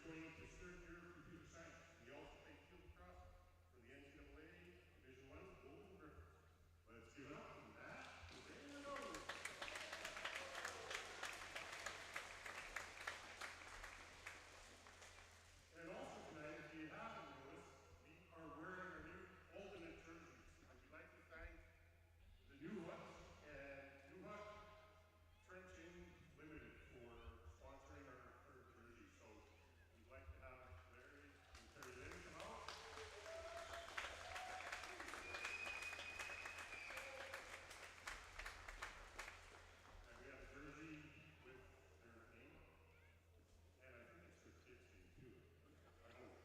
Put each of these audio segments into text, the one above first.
joining his third year of computer science. He also played field lacrosse for the NCAA Division I Golden River. Let's give it up for Matt. And also tonight, if you haven't noticed, we are wearing our new alternate jerseys. And we'd like to thank the New Huts and New Hut Trenching Limited for sponsoring our jerseys. So we'd like to have Larry and Terry Lynn come out. And we have a jersey with their name. And I think it's their kids' name too. I hope.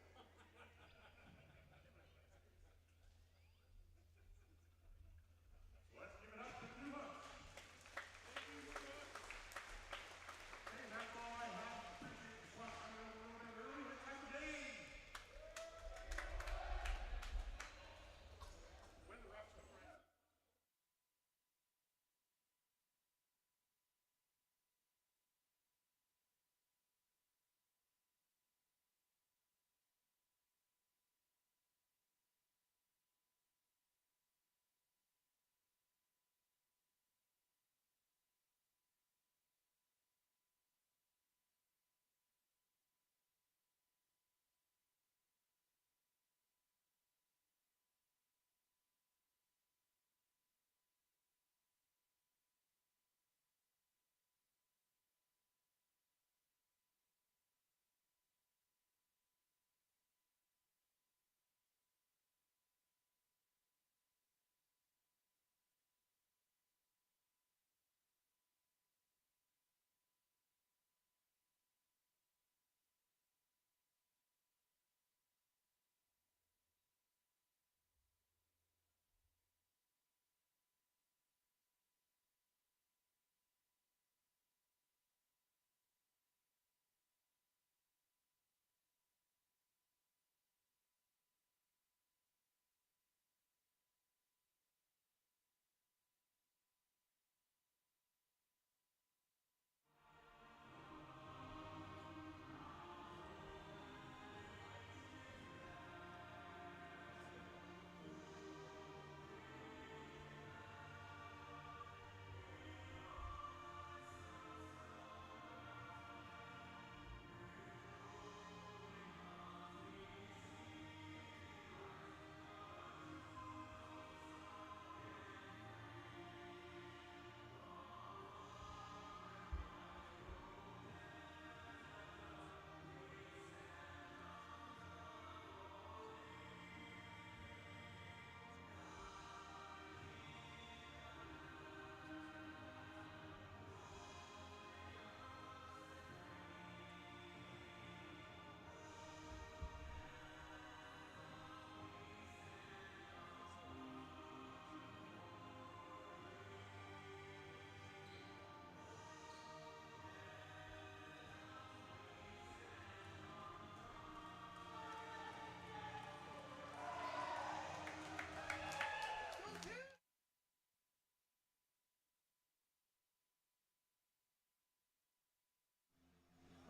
So let's give it up to the New Huts. Hey, that's all I have. Appreciate the SWAT coming out a little bit early. Let's have the day. When the refs come right.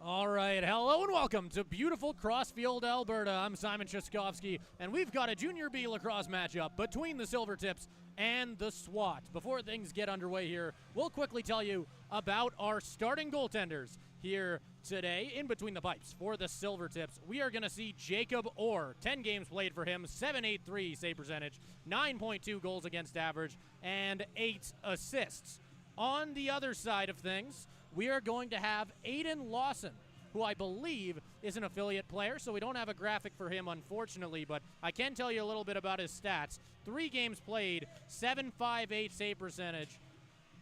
All right, hello and welcome to beautiful Crossfield, Alberta. I'm Simon Chaskovsky, and we've got a Junior B lacrosse matchup between the Silvertips and the SWAT. Before things get underway here, we'll quickly tell you about our starting goaltenders here today. In between the pipes for the Silvertips, we are going to see Jacob Orr. 10 games played for him, .783 save percentage, 9.2 goals against average, and 8 assists. On the other side of things, we are going to have Aiden Lawson, who I believe is an affiliate player, so we don't have a graphic for him, unfortunately, but I can tell you a little bit about his stats. 3 games played, .758 save percentage,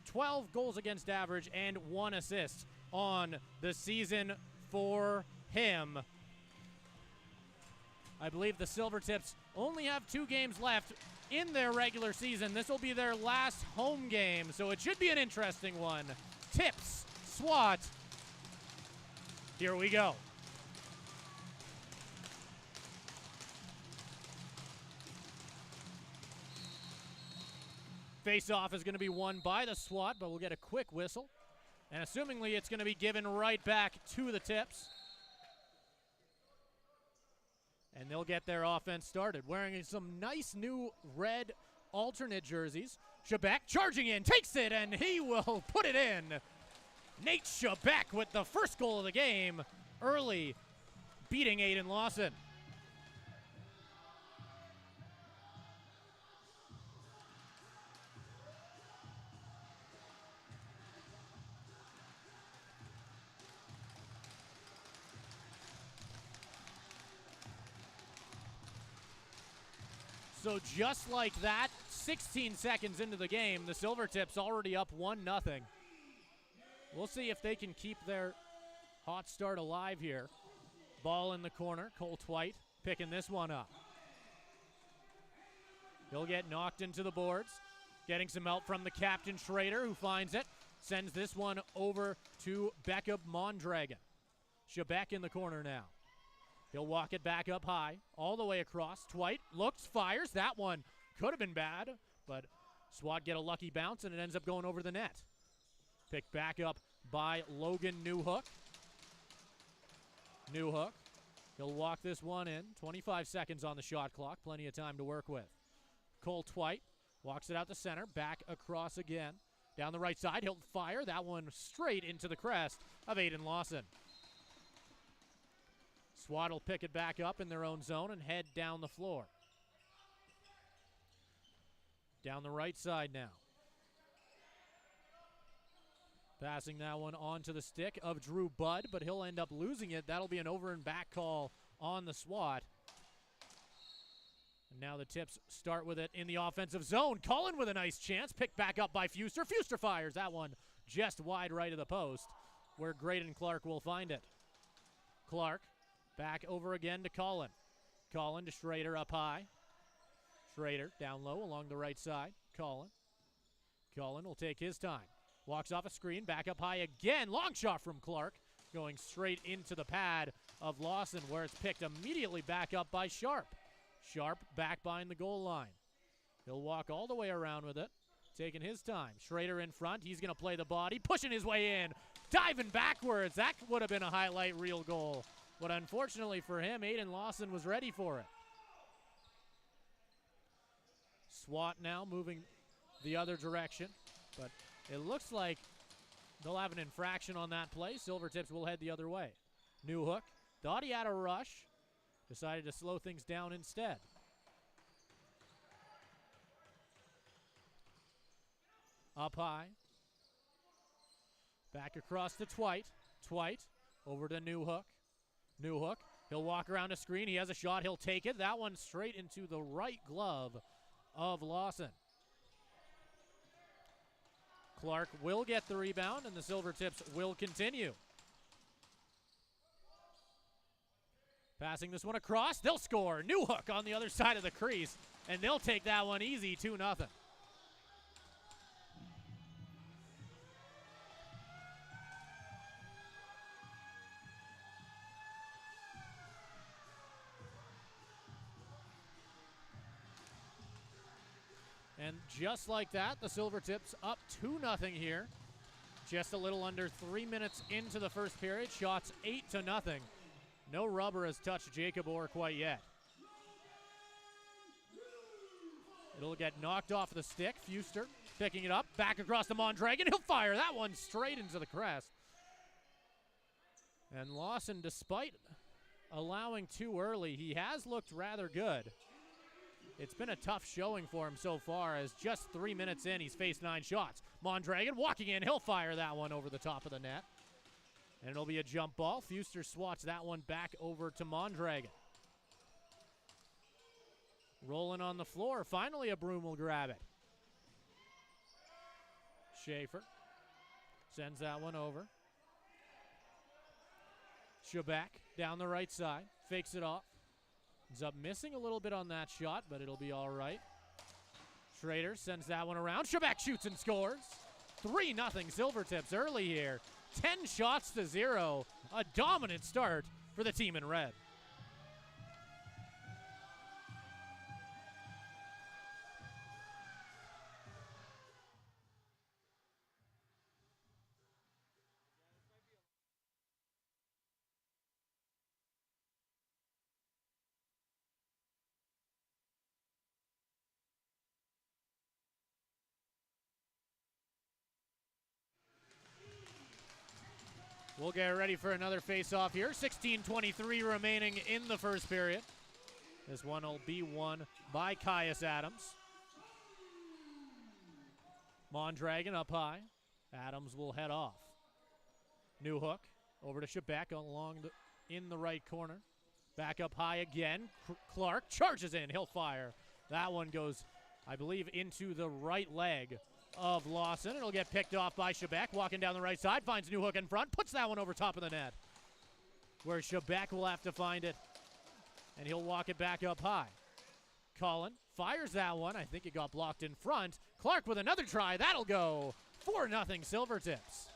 12 goals against average, and 1 assist on the season for him. I believe the Silvertips only have 2 games left in their regular season. This will be their last home game, so it should be an interesting one. Tips, SWAT. Here we go. Face-off is going to be won by the SWAT, but we'll get a quick whistle. And assumingly it's going to be given right back to the Tips. And they'll get their offense started. Wearing some nice new red alternate jerseys. Shebeck charging in, takes it, and he will put it in. Nate Shebeck with the first goal of the game early, beating Aiden Lawson. So just like that, 16 seconds into the game, the Silvertips already up 1-0. We'll see if they can keep their hot start alive here. Ball in the corner, Cole Twite picking this one up. He'll get knocked into the boards, getting some help from the captain Schrader, who finds it, sends this one over to Becca Mondragon. Shebeck in the corner now. He'll walk it back up high, all the way across. Twite looks, fires. That one could have been bad, but SWAT get a lucky bounce, and it ends up going over the net. Picked back up by Logan Newhook. Newhook, he'll walk this one in. 25 seconds on the shot clock, plenty of time to work with. Cole Twite walks it out the center, back across again. Down the right side, he'll fire. That one straight into the crest of Aiden Lawson. SWAT will pick it back up in their own zone and head down the floor. Down the right side now. Passing that one onto the stick of Drew Budd, but he'll end up losing it. That'll be an over and back call on the SWAT. And now the Tips start with it in the offensive zone. Cullen with a nice chance. Picked back up by Fuster. Fuster fires that one just wide right of the post, where Graydon Clark will find it. Clark back over again to Cullen. Cullen to Schrader up high. Schrader down low along the right side. Cullen will take his time. Walks off a screen, back up high again. Long shot from Clark, going straight into the pad of Lawson, where it's picked immediately back up by Sharp. Sharp back behind the goal line. He'll walk all the way around with it, taking his time. Schrader in front. He's going to play the body, pushing his way in, diving backwards. That would have been a highlight reel goal. But unfortunately for him, Aiden Lawson was ready for it. SWAT now moving the other direction, but it looks like they'll have an infraction on that play. Silvertips will head the other way. Newhook thought he had a rush, decided to slow things down instead. Up high. Back across to Twite. Twite over to Newhook. Newhook, he'll walk around a screen. He has a shot. He'll take it. That one straight into the right glove of Lawson. Clark will get the rebound, and the Silvertips will continue. Passing this one across. They'll score. Newhook on the other side of the crease, and they'll take that one easy, 2-0. And just like that, the Silvertips up 2-0 here. Just a little under 3 minutes into the first period. Shots 8-0. No rubber has touched Jacob Orr quite yet. It'll get knocked off the stick. Fuster picking it up. Back across to Mondragon. He'll fire that one straight into the crest. And Lawson, despite allowing too early, he has looked rather good. It's been a tough showing for him so far, as just 3 minutes in, he's faced 9 shots. Mondragon walking in, he'll fire that one over the top of the net. And it'll be a jump ball. Fuster swats that one back over to Mondragon. Rolling on the floor. Finally, a Broom will grab it. Schaefer sends that one over. Shebeck down the right side. Fakes it off. Ends up missing a little bit on that shot, but it'll be all right. Schrader sends that one around. Shebeck shoots and scores. 3-0 Silvertips early here. 10 shots to 0. A dominant start for the team in red. We'll get ready for another face-off here. 16:23 remaining in the first period. This one will be won by Caius Adams. Mondragon up high. Adams will head off. New hook over to Shebeck in the right corner. Back up high again. Clark charges in. He'll fire. That one goes, I believe, into the right leg of Lawson. It'll get picked off by Shebeck. Walking down the right side. Finds New hook in front. Puts that one over top of the net. Where Shebeck will have to find it. And he'll walk it back up high. Cullen fires that one. I think it got blocked in front. Clark with another try. That'll go. 4-0 Silvertips.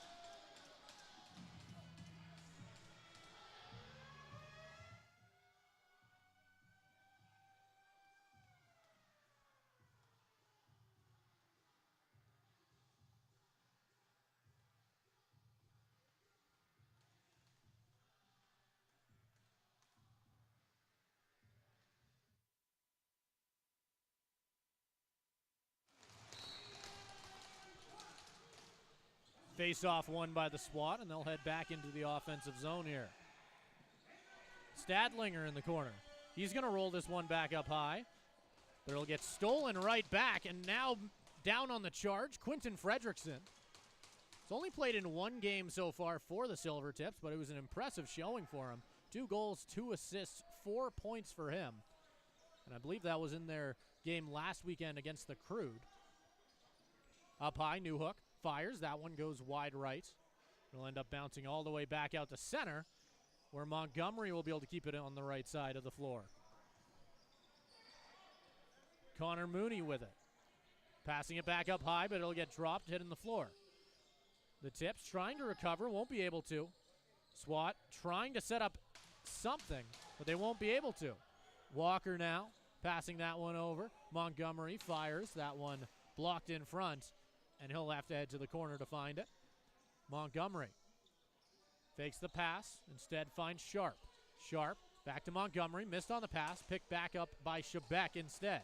Face-off won by the SWAT, and they'll head back into the offensive zone here. Stadlinger in the corner. He's going to roll this one back up high, but it'll get stolen right back, and now down on the charge, Quinton Fredrickson. He's only played in one game so far for the Silvertips, but it was an impressive showing for him. 2 goals, 2 assists, 4 points for him. And I believe that was in their game last weekend against the CROW. Up high, New hook. Fires. That one goes wide right. It'll end up bouncing all the way back out to center, where Montgomery will be able to keep it on the right side of the floor. Connor Mooney with it. Passing it back up high, but it'll get dropped, hitting the floor. The Tips trying to recover, won't be able to. SWAT trying to set up something, but they won't be able to. Walker now, passing that one over. Montgomery fires. That one blocked in front, and he'll have to head to the corner to find it. Montgomery fakes the pass, instead finds Sharp. Sharp back to Montgomery, missed on the pass, picked back up by Shebeck instead.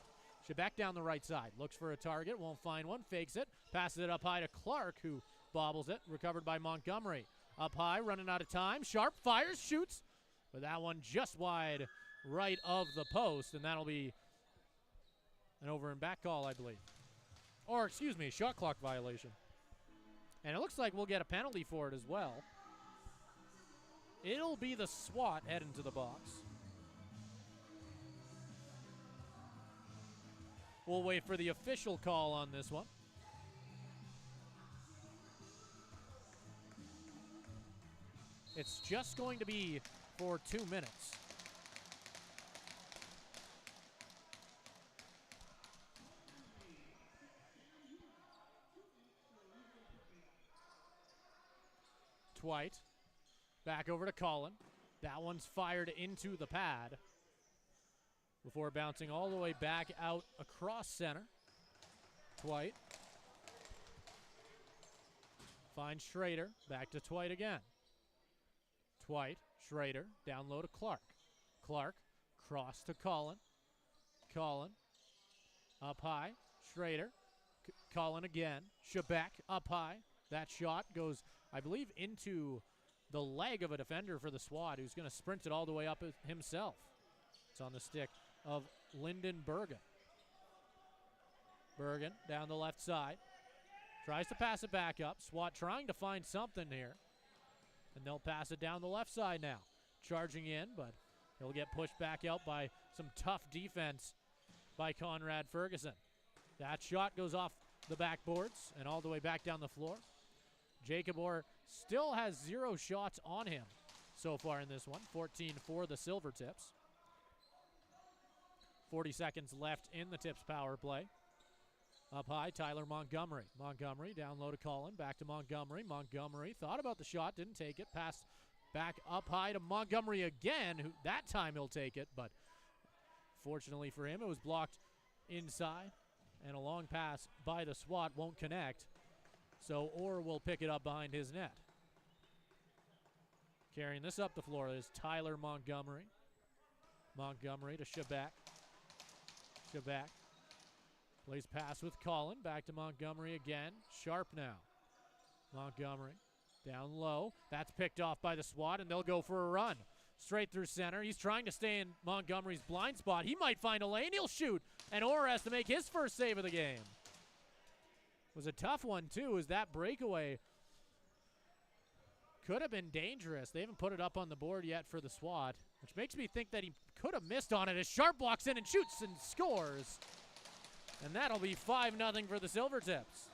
Shebeck down the right side, looks for a target, won't find one, fakes it, passes it up high to Clark, who bobbles it, recovered by Montgomery. Up high, running out of time, Sharp fires, shoots, but that one just wide right of the post, and that'll be an over and back call, I believe. Or, excuse me, shot clock violation. And it looks like we'll get a penalty for it as well. It'll be the SWAT heading to the box. We'll wait for the official call on this one. It's just going to be for 2 minutes. Dwight, back over to Cullen. That one's fired into the pad before bouncing all the way back out across center. Dwight finds Schrader, back to Dwight again. Dwight, Schrader, down low to Clark. Clark, cross to Cullen. Cullen, up high, Schrader. Cullen again, Shebeck, up high. That shot goes, I believe, into the leg of a defender for the SWAT, who's going to sprint it all the way up himself. It's on the stick of Lyndon Bergen. Bergen down the left side. Tries to pass it back up. SWAT trying to find something here. And they'll pass it down the left side now. Charging in, but he'll get pushed back out by some tough defense by Conrad Ferguson. That shot goes off the backboards and all the way back down the floor. Jacob Orr still has 0 shots on him so far in this one. 14 for the Silvertips. 40 seconds left in the Tips power play. Up high, Tyler Montgomery. Montgomery down low to Cullen. Back to Montgomery. Montgomery thought about the shot, didn't take it. Pass back up high to Montgomery again, who that time he'll take it, but fortunately for him, it was blocked inside. And a long pass by the SWAT won't connect. So Orr will pick it up behind his net. Carrying this up the floor is Tyler Montgomery. Montgomery to Shebeck. Shebeck plays pass with Cullen. Back to Montgomery again. Sharp now. Montgomery Down low. That's picked off by the SWAT, and they'll go for a run. Straight through center. He's trying to stay in Montgomery's blind spot. He might find a lane. He'll shoot. And Orr has to make his first save of the game. It was a tough one, too, as that breakaway could have been dangerous. They haven't put it up on the board yet for the SWAT, which makes me think that he could have missed on it as Sharp walks in and shoots and scores. And that'll be 5-0 for the Silvertips.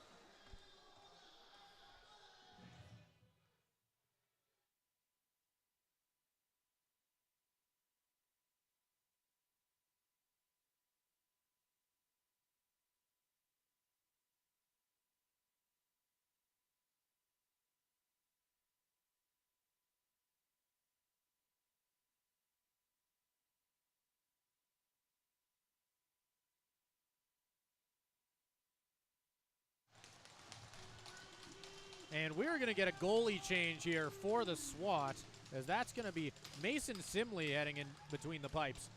And we're going to get a goalie change here for the SWAT, as that's going to be Mason Simley heading in between the pipes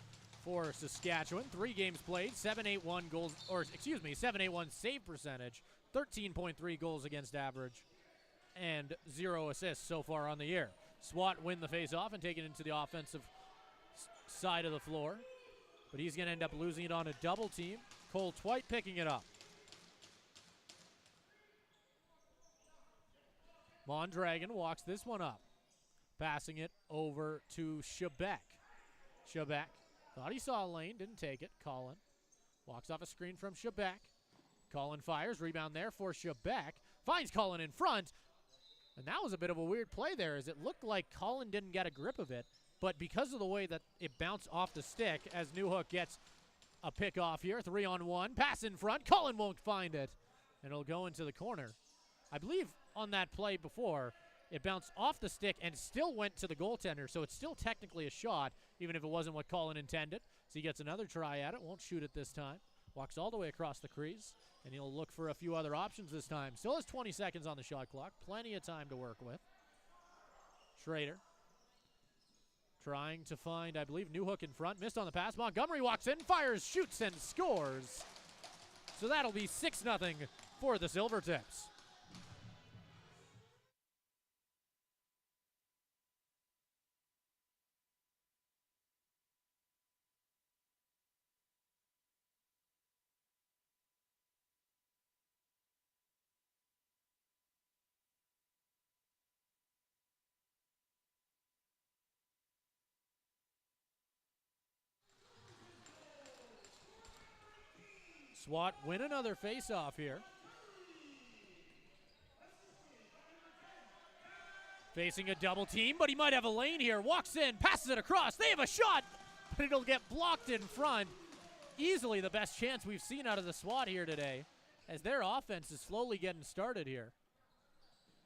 for Saskatchewan. 3 games played, 781 goals, or excuse me, 781 save percentage, 13.3 goals against average, and 0 assists so far on the year. SWAT win the face-off and take it into the offensive side of the floor, but he's going to end up losing it on a double team. Cole Twite picking it up. Mondragon walks this one up, passing it over to Shebeck. Shebeck thought he saw a lane, didn't take it. Colin walks off a screen from Shebeck. Colin fires, rebound there for Shebeck. Finds Colin in front, and that was a bit of a weird play there, as it looked like Colin didn't get a grip of it, but because of the way that it bounced off the stick, as Newhook gets a pick off here, 3-on-1, pass in front. Colin won't find it, and it'll go into the corner. I believe on that play before, it bounced off the stick and still went to the goaltender, so it's still technically a shot, even if it wasn't what Colin intended. So he gets another try at it, won't shoot it this time. Walks all the way across the crease, and he'll look for a few other options this time. Still has 20 seconds on the shot clock, plenty of time to work with. Schrader trying to find, I believe, Newhook in front, missed on the pass. Montgomery walks in, fires, shoots, and scores. So that'll be 6-0 for the Silvertips. SWAT win another face-off here. Facing a double team, but he might have a lane here. Walks in, passes it across. They have a shot, but it'll get blocked in front. Easily the best chance we've seen out of the SWAT here today, as their offense is slowly getting started here.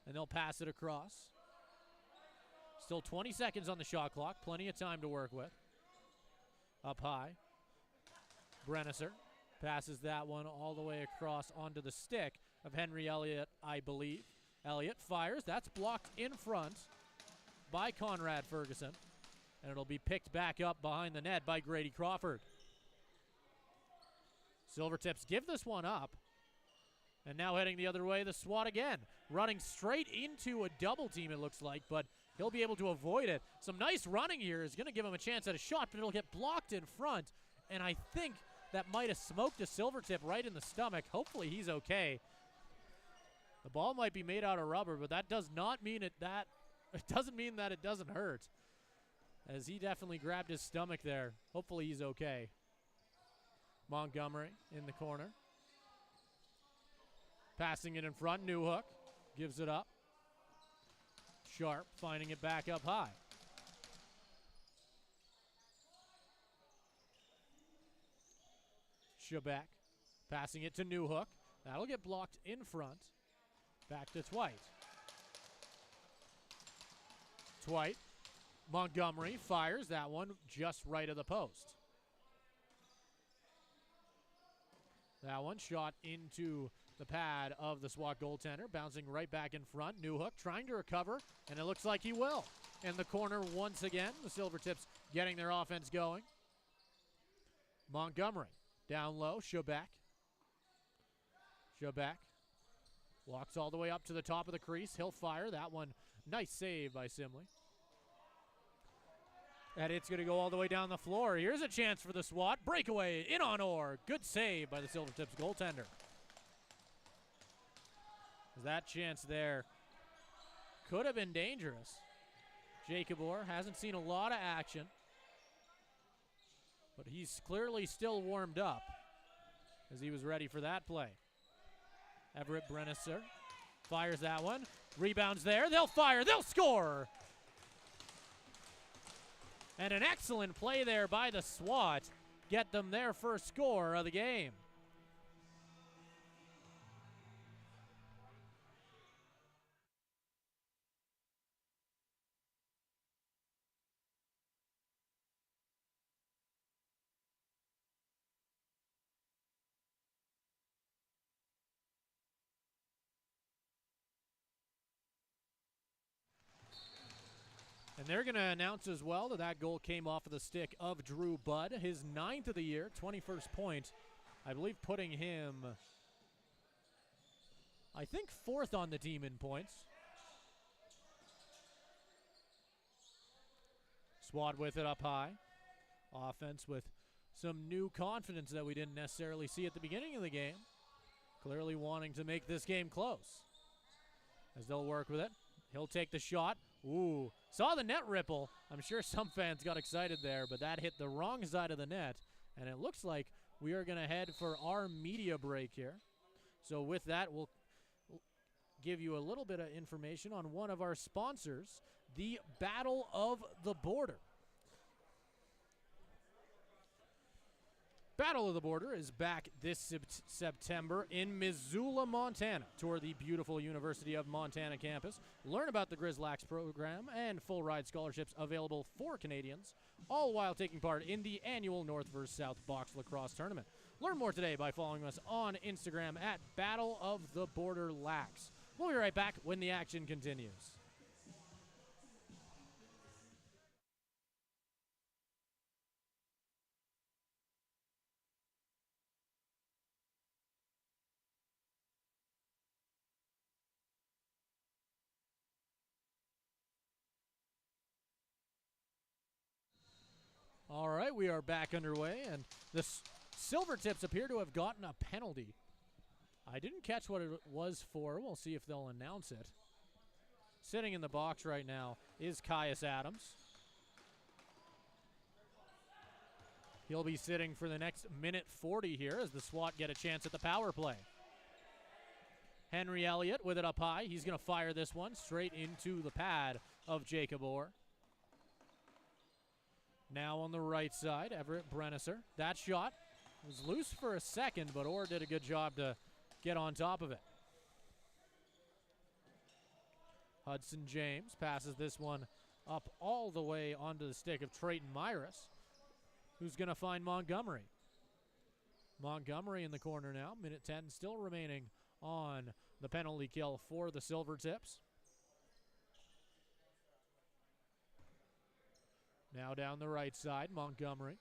And they'll pass it across. Still 20 seconds on the shot clock. Plenty of time to work with. Up high. Brennisser passes that one all the way across onto the stick of Henry Elliott, I believe. Elliott fires. That's blocked in front by Conrad Ferguson. And it'll be picked back up behind the net by Grady Crawford. Silvertips give this one up. And now heading the other way, the SWAT again. Running straight into a double team, it looks like, but he'll be able to avoid it. Some nice running here is going to give him a chance at a shot, but it'll get blocked in front. And I think that might have smoked a Silvertip right in the stomach. Hopefully he's okay. The ball might be made out of rubber, but that does not mean it doesn't mean that it doesn't hurt, as he definitely grabbed his stomach there. Hopefully he's okay. Montgomery in the corner. Passing it in front. Newhook gives it up. Sharp finding it back up high. Shebeck passing it to Newhook. That'll get blocked in front. Back to Twite. Twite. Montgomery fires that one just right of the post. That one shot into the pad of the SWAT goaltender, bouncing right back in front. Newhook trying to recover, and it looks like he will. In the corner once again, the Silvertips getting their offense going. Montgomery down low, Shebeck. Shebeck Walks all the way up to the top of the crease. He'll fire. That one, nice save by Simley. And it's going to go all the way down the floor. Here's a chance for the SWAT. Breakaway in on Orr. Good save by the Silvertips goaltender. That chance there could have been dangerous. Jacob Orr hasn't seen a lot of action, but he's clearly still warmed up as he was ready for that play. Everett Brennisser fires that one. Rebounds there. They'll fire. They'll score. And an excellent play there by the SWAT. Get them their first score of the game. And they're going to announce as well that that goal came off of the stick of Drew Budd, his 9th of the year, 21st point. I believe putting him, I think, 4th on the team in points. SWAT with it up high. Offense with some new confidence that we didn't necessarily see at the beginning of the game. Clearly wanting to make this game close. As they'll work with it. He'll take the shot. Ooh, saw the net ripple. I'm sure some fans got excited there, but that hit the wrong side of the net. And it looks like we are going to head for our media break here. So with that, we'll give you a little bit of information on one of our sponsors, the Battle of the Border. Battle of the Border is back this September in Missoula, Montana. Tour the beautiful University of Montana campus. Learn about the Grizz Lax program and full ride scholarships available for Canadians, all while taking part in the annual North vs. South Box Lacrosse Tournament. Learn more today by following us on Instagram at Battle of the Border Lax. We'll be right back when the action continues. All right, we are back underway, and the Silvertips appear to have gotten a penalty. I didn't catch what it was for. We'll see if they'll announce it. Sitting in the box right now is Caius Adams. He'll be sitting for the next minute 40 here as the SWAT get a chance at the power play. Henry Elliott with it up high. He's going to fire this one straight into the pad of Jacob Orr. Now on the right side, Everett Brennisser. That shot was loose for a second, but Orr did a good job to get on top of it. Hudson James passes this one up all the way onto the stick of Trayton Myris, who's going to find Montgomery. Montgomery in the corner now. Minute 10 still remaining on the penalty kill for the Silvertips. Now down the right side, Montgomery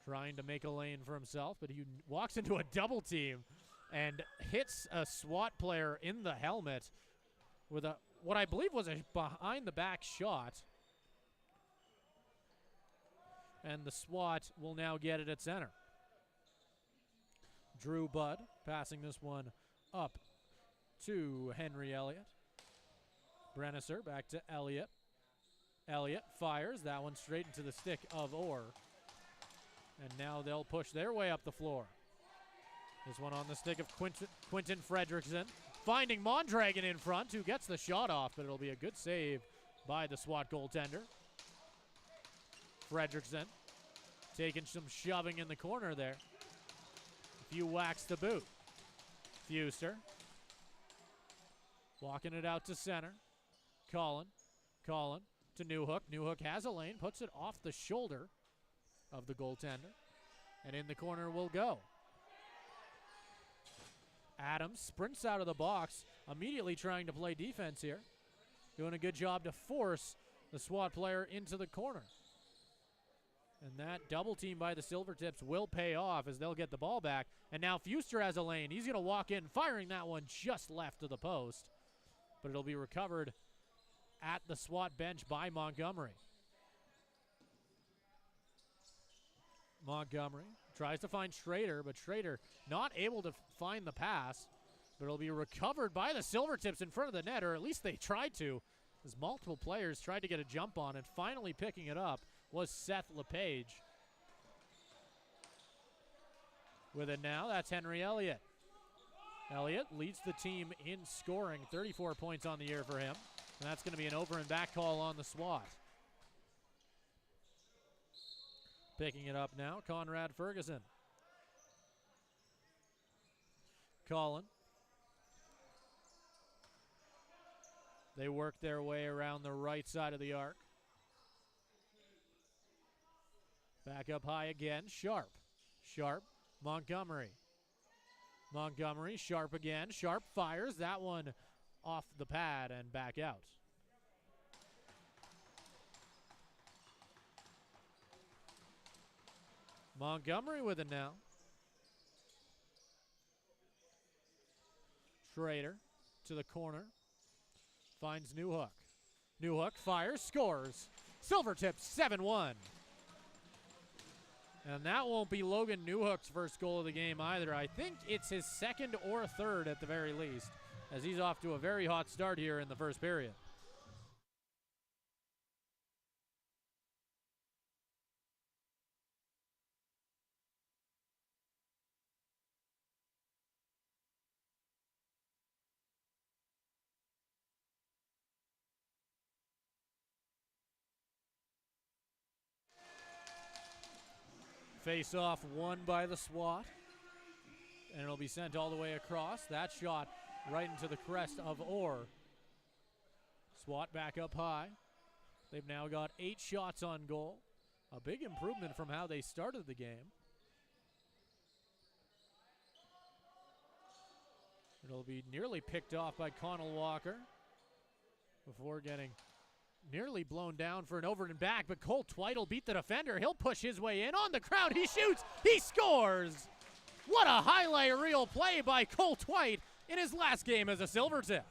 trying to make a lane for himself, but he walks into a double team and hits a SWAT player in the helmet with a what I believe was a behind-the-back shot. And the SWAT will now get it at center. Drew Budd passing this one up to Henry Elliott. Brennisser back to Elliott. Elliott fires that one straight into the stick of Orr. And now they'll push their way up the floor. This one on the stick of Quentin Fredrickson. Finding Mondragon in front, who gets the shot off, but it'll be a good save by the SWAT goaltender. Fredrickson taking some shoving in the corner there. A few whacks to boot. Fuster walking it out to center. Collin to Newhook. Newhook has a lane, puts it off the shoulder of the goaltender, and in the corner will go. Adams sprints out of the box, immediately trying to play defense here. Doing a good job to force the SWAT player into the corner. And that double team by the Silvertips will pay off as they'll get the ball back. And now Fuster has a lane. He's going to walk in, firing that one just left of the post. But it'll be recovered at the SWAT bench by Montgomery. Montgomery tries to find Schrader, but Schrader not able to find the pass. But it'll be recovered by the Silvertips in front of the net, or at least they tried to, as multiple players tried to get a jump on it. Finally picking it up was Seth LePage. With it now, that's Henry Elliott. Elliott leads the team in scoring, 34 points on the year for him. And that's going to be an over and back call on the SWAT. Picking it up now, Conrad Ferguson. Colin. They work their way around the right side of the arc. Back up high again, Sharp. Sharp, Montgomery. Montgomery, Sharp again. Sharp fires, that one off the pad and back out. Montgomery with it now. Schrader to the corner. Finds Newhook. Newhook fires, scores. Silvertips 7-1. And that won't be Logan Newhook's first goal of the game either. I think it's his second or third at the very least, as he's off to a very hot start here in the first period. Face off won by the SWAT. And it'll be sent all the way across. That shot right into the crest of Orr. SWAT back up high. They've now got 8 shots on goal. A big improvement from how they started the game. It'll be nearly picked off by Connell Walker before getting nearly blown down for an over and back, but Cole Twite will beat the defender. He'll push his way in on the crowd. He shoots. He scores. What a highlight reel play by Cole Twite in his last game as a Silvertip.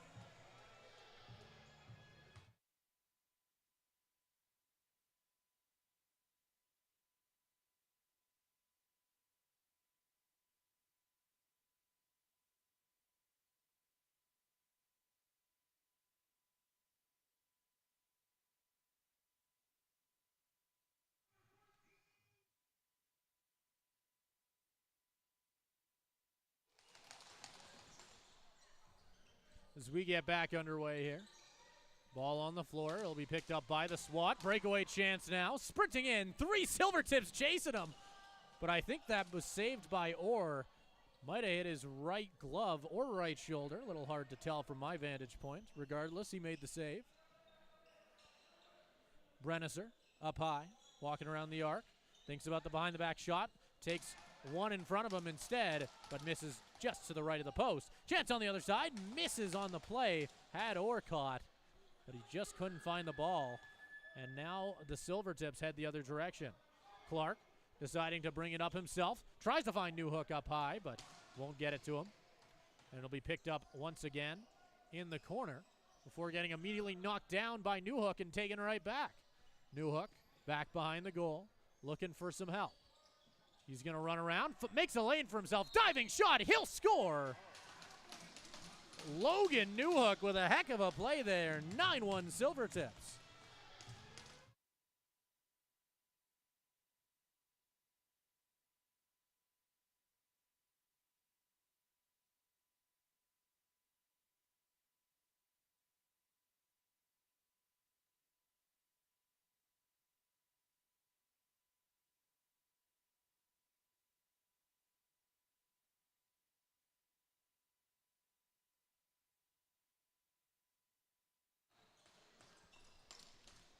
As we get back underway here. Ball on the floor. It'll be picked up by the SWAT. Breakaway chance now. Sprinting in. 3 Silvertips chasing him. But I think that was saved by Orr. Might have hit his right glove or right shoulder. A little hard to tell from my vantage point. Regardless, he made the save. Brennisser up high. Walking around the arc. Thinks about the behind-the-back shot. Takes one in front of him instead, but misses just to the right of the post. Chance on the other side, misses on the play. Had Orr caught, but he just couldn't find the ball. And now the Silvertips head the other direction. Clark deciding to bring it up himself. Tries to find Newhook up high, but won't get it to him. And it'll be picked up once again in the corner before getting immediately knocked down by Newhook and taken right back. Newhook back behind the goal, looking for some help. He's going to run around, makes a lane for himself, diving shot, he'll score! Logan Newhook with a heck of a play there, 9-1 Silvertips.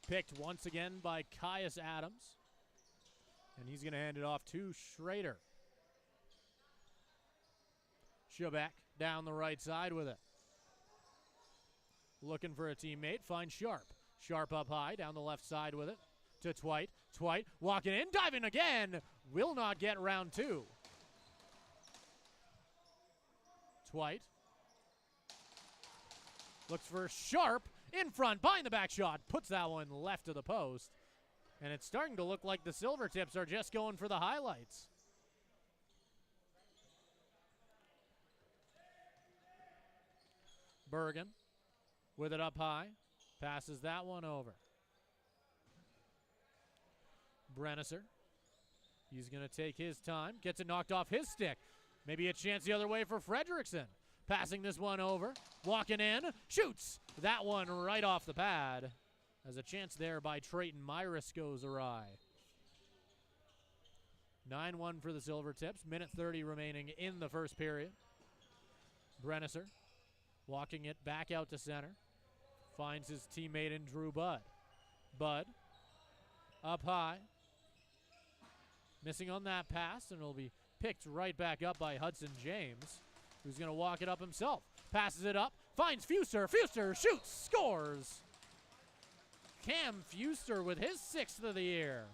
Picked once again by Caius Adams. And he's going to hand it off to Schrader. Shebeck down the right side with it. Looking for a teammate, finds Sharp. Sharp up high, down the left side with it. to Twite. Twite walking in, diving again. Will not get round two. Twite looks for Sharp in front, behind the back shot. Puts that one left of the post. And it's starting to look like the Silvertips are just going for the highlights. Bergen with it up high. Passes that one over. Brennisser. He's going to take his time. Gets it knocked off his stick. Maybe a chance the other way for Fredrickson. Passing this one over. Walking in. Shoots. That one right off the pad. As a chance there by Trayton Myris goes awry. 9-1 for the Silvertips. Minute 30 remaining in the first period. Brennisser walking it back out to center. Finds his teammate in Drew Budd. Budd up high. Missing on that pass, and it'll be picked right back up by Hudson James, who's going to walk it up himself. Passes it up, finds Fuster. Fuster shoots, scores. Cam Fuster with his 6th of the year.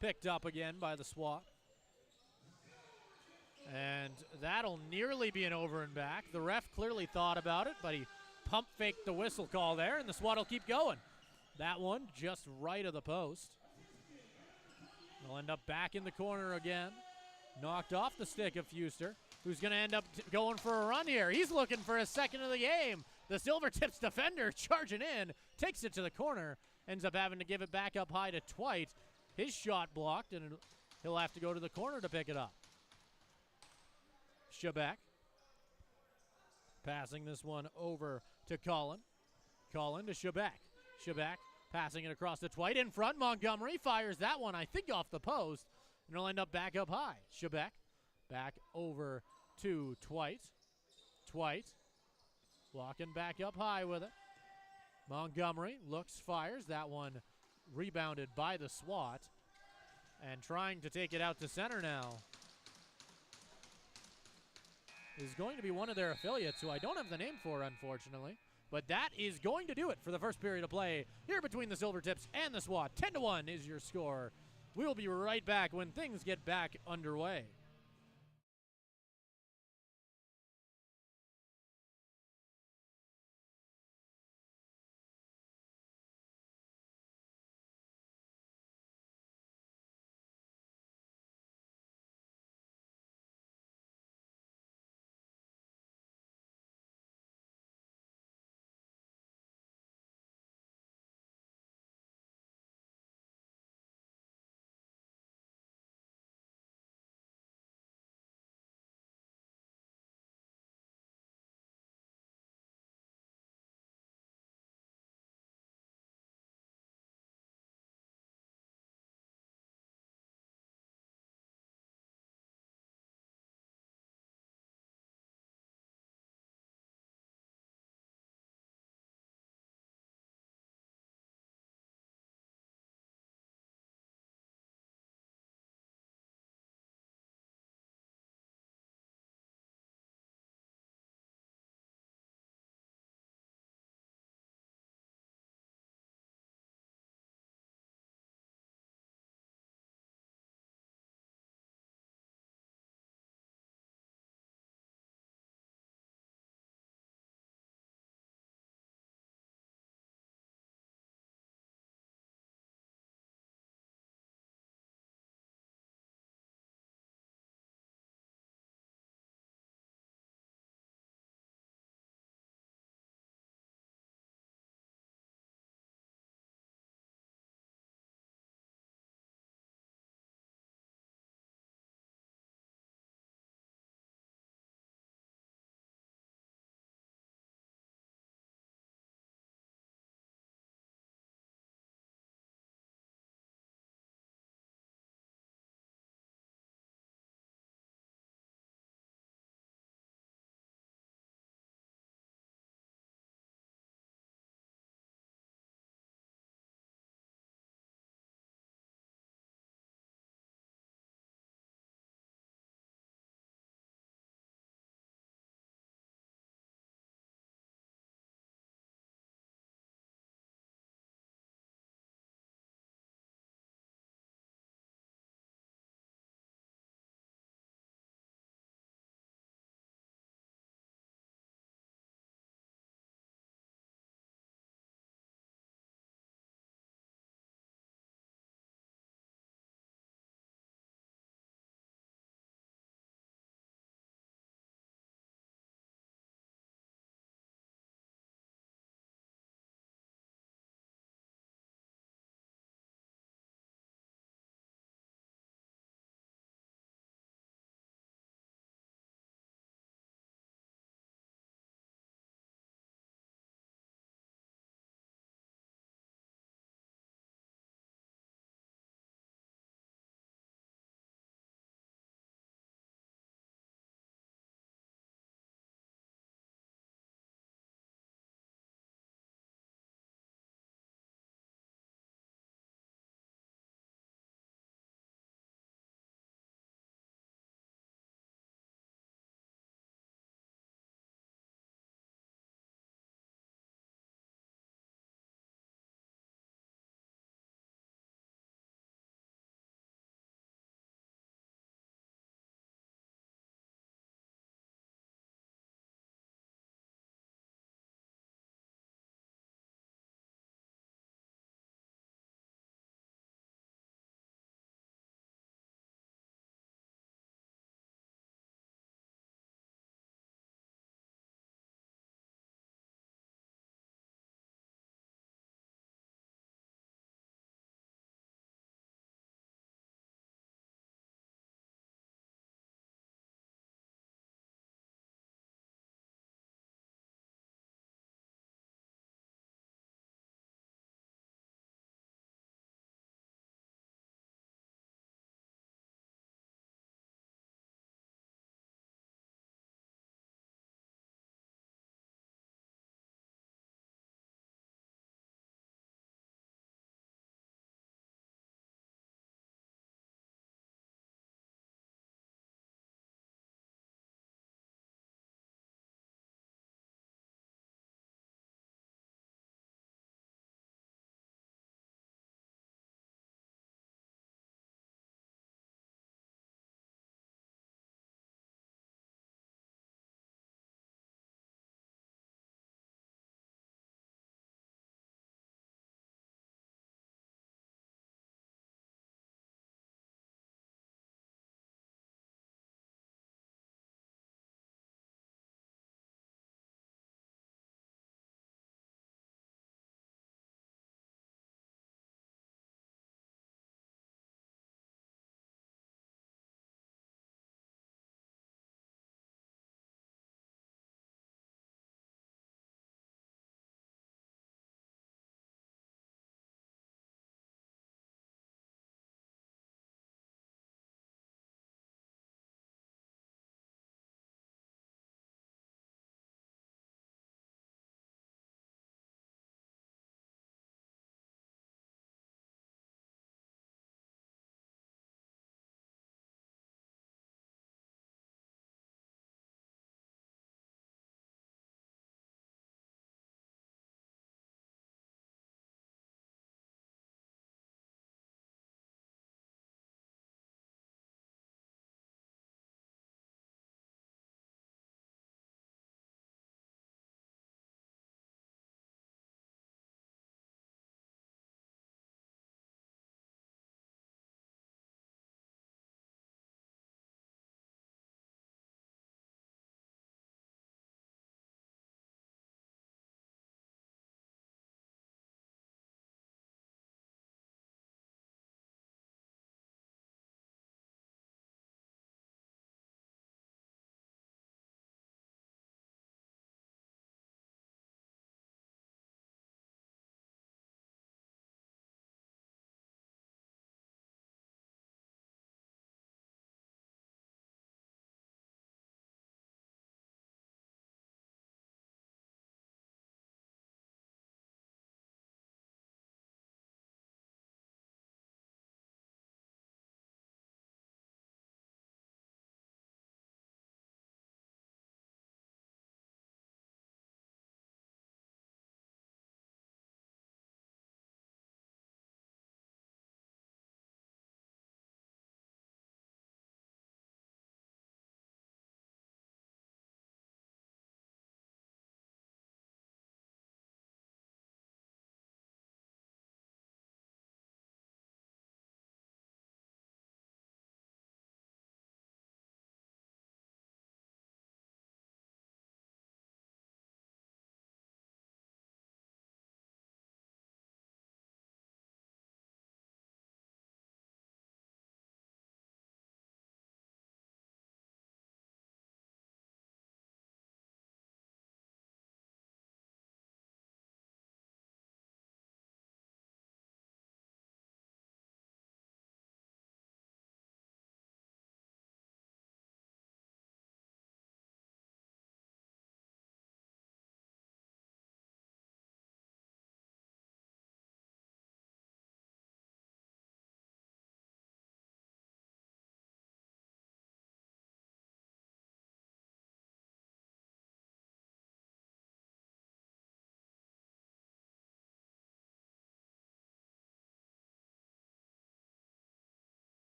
Picked up again by the SWAT. And that'll nearly be an over and back. The ref clearly thought about it, but he pump faked the whistle call there, and the SWAT will keep going. That one just right of the post. They'll end up back in the corner again. Knocked off the stick of Fuster, who's going to end up going for a run here. He's looking for his second of the game. The Silvertips defender charging in, takes it to the corner, ends up having to give it back up high to Twite. His shot blocked, and he'll have to go to the corner to pick it up. Shebeck passing this one over to Cullen. Cullen to Shebeck. Shebeck passing it across to Twite in front. Montgomery fires that one, I think, off the post, and it'll end up back up high. Shebeck back over to Twite. Twite walking back up high with it. Montgomery looks, fires. That one rebounded by the SWAT, and trying to take it out to center now is going to be one of their affiliates, who I don't have the name for, unfortunately. But that is going to do it for the first period of play here between the Silvertips and the SWAT. 10-1 is your score. We will be right back when things get back underway.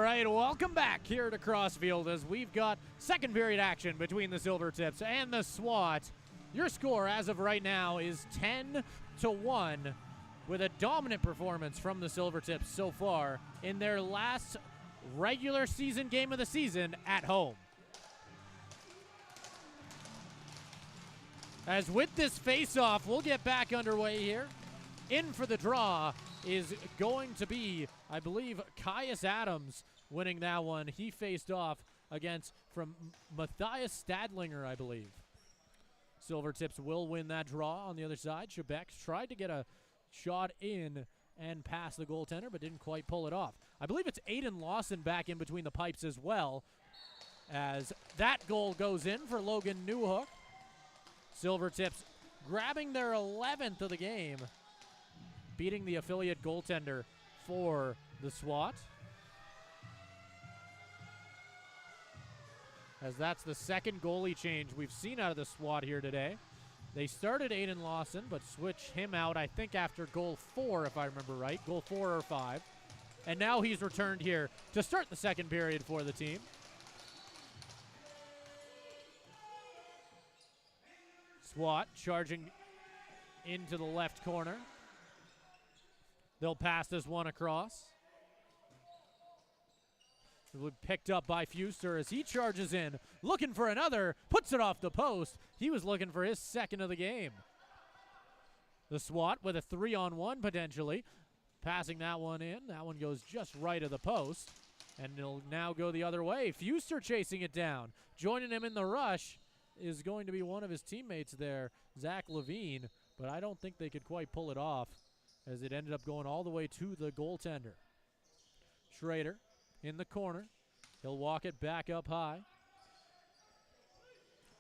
right, welcome back here to Crossfield as we've got second period action between the Silvertips and the SWAT. Your score as of right now is 10-1 with a dominant performance from the Silvertips so far in their last regular season game of the season at home. As with this face-off, we'll get back underway here. In for the draw is going to be, I believe, Caius Adams winning that one. He faced off against from Matthias Stadlinger, I believe. Silvertips will win that draw on the other side. Shebeck tried to get a shot in and pass the goaltender, but didn't quite pull it off. I believe it's Aiden Lawson back in between the pipes as well, as that goal goes in for Logan Newhook. Silvertips grabbing their 11th of the game, beating the affiliate goaltender for the SWAT. As that's the second goalie change we've seen out of the SWAT here today. They started Aiden Lawson, but switched him out, I think, after goal 4, if I remember right. Goal 4 or 5. And now he's returned here to start the second period for the team. SWAT charging into the left corner. They'll pass this one across. It will be picked up by Fuster as he charges in, looking for another, puts it off the post. He was looking for his second of the game. The SWAT with a 3-on-1 potentially, passing that one in. That one goes just right of the post, and it'll now go the other way. Fuster chasing it down. Joining him in the rush is going to be one of his teammates there, Zach Levine, but I don't think they could quite pull it off as it ended up going all the way to the goaltender. Schrader in the corner. He'll walk it back up high.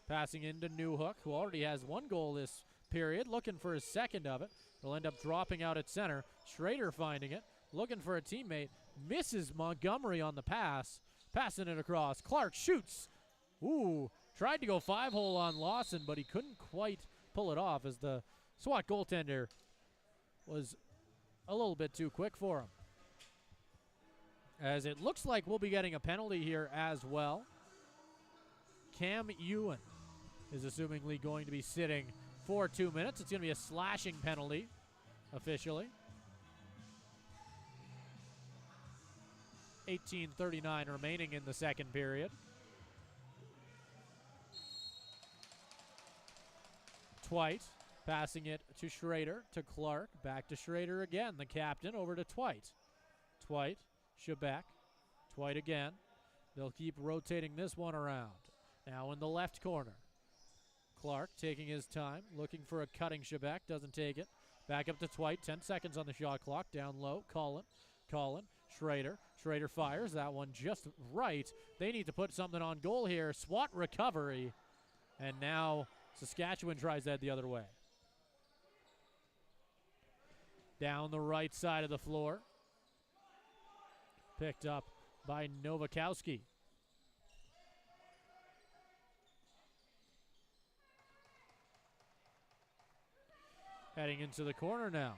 Passing into Newhook, who already has one goal this period, looking for his second of it. He'll end up dropping out at center. Schrader finding it, looking for a teammate. Misses Montgomery on the pass. Passing it across. Clark shoots. Ooh, tried to go 5-hole on Lawson, but he couldn't quite pull it off as the SWAT goaltender was a little bit too quick for him. As it looks like we'll be getting a penalty here as well. Cam Ewan is assumingly going to be sitting for 2 minutes. It's going to be a slashing penalty officially. 18:39 remaining in the second period. Twite passing it to Schrader, to Clark, back to Schrader again. The captain over to Twite. Twite, Shebeck, Twite again. They'll keep rotating this one around. Now in the left corner. Clark taking his time, looking for a cutting Shebeck, doesn't take it. Back up to Twite, 10 seconds on the shot clock, down low, Collin, Schrader. Schrader fires, that one just right. They need to put something on goal here. SWAT recovery, and now Saskatchewan tries that the other way. Down the right side of the floor. Picked up by Nowakowski. Heading into the corner now.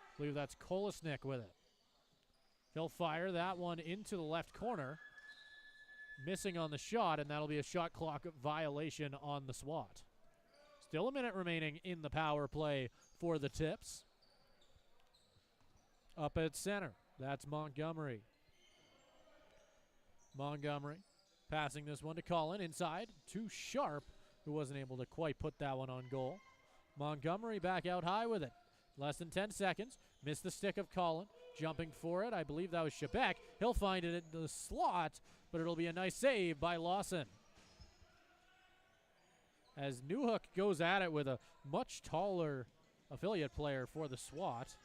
I believe that's Kolesnik with it. He'll fire that one into the left corner. Missing on the shot, and that'll be a shot clock violation on the SWAT. Still a minute remaining in the power play for the Tips. Up at center, that's Montgomery. Montgomery passing this one to Collin inside to Sharp, who wasn't able to quite put that one on goal. Montgomery back out high with it. Less than 10 seconds. Missed the stick of Collin. Jumping for it, I believe that was Shebeck. He'll find it in the slot, but it'll be a nice save by Lawson. As Newhook goes at it with a much taller affiliate player for the SWAT.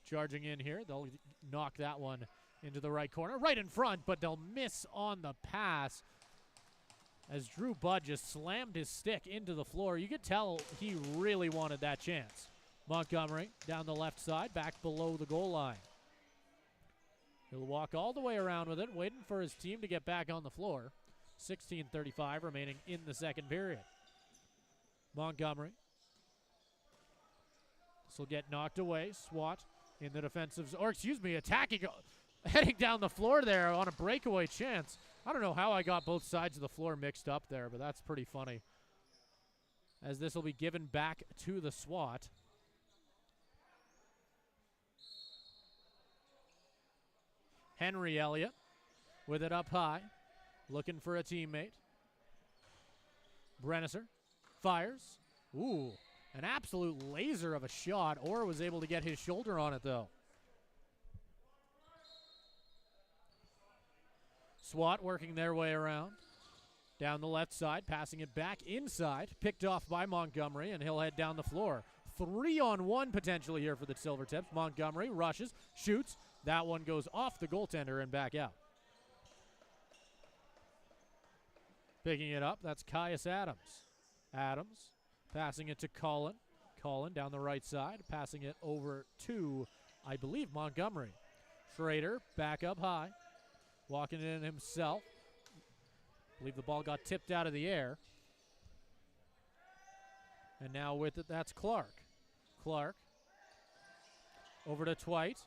Charging in here, they'll knock that one into the right corner, right in front, but they'll miss on the pass as Drew Budd just slammed his stick into the floor. You could tell he really wanted that chance. Montgomery down the left side, back below the goal line. He'll walk all the way around with it, waiting for his team to get back on the floor. 16:35 remaining in the second period. Montgomery This will get knocked away. SWAT in the defensive, or excuse me, attacking, heading down the floor there on a breakaway chance. I don't know how I got both sides of the floor mixed up there, but that's pretty funny. As this will be given back to the SWAT. Henry Elliott with it up high, looking for a teammate. Brennisser fires. Ooh, an absolute laser of a shot. Orr was able to get his shoulder on it, though. SWAT working their way around. Down the left side, passing it back inside. Picked off by Montgomery, and he'll head down the floor. 3-on-1 potentially here for the Silvertips. Montgomery rushes, shoots. That one goes off the goaltender and back out. Picking it up, that's Caius Adams. Adams passing it to Colin. Colin down the right side, passing it over to, I believe, Montgomery. Schrader back up high, walking it in himself. I believe the ball got tipped out of the air. And now with it, that's Clark. Clark over to Twite.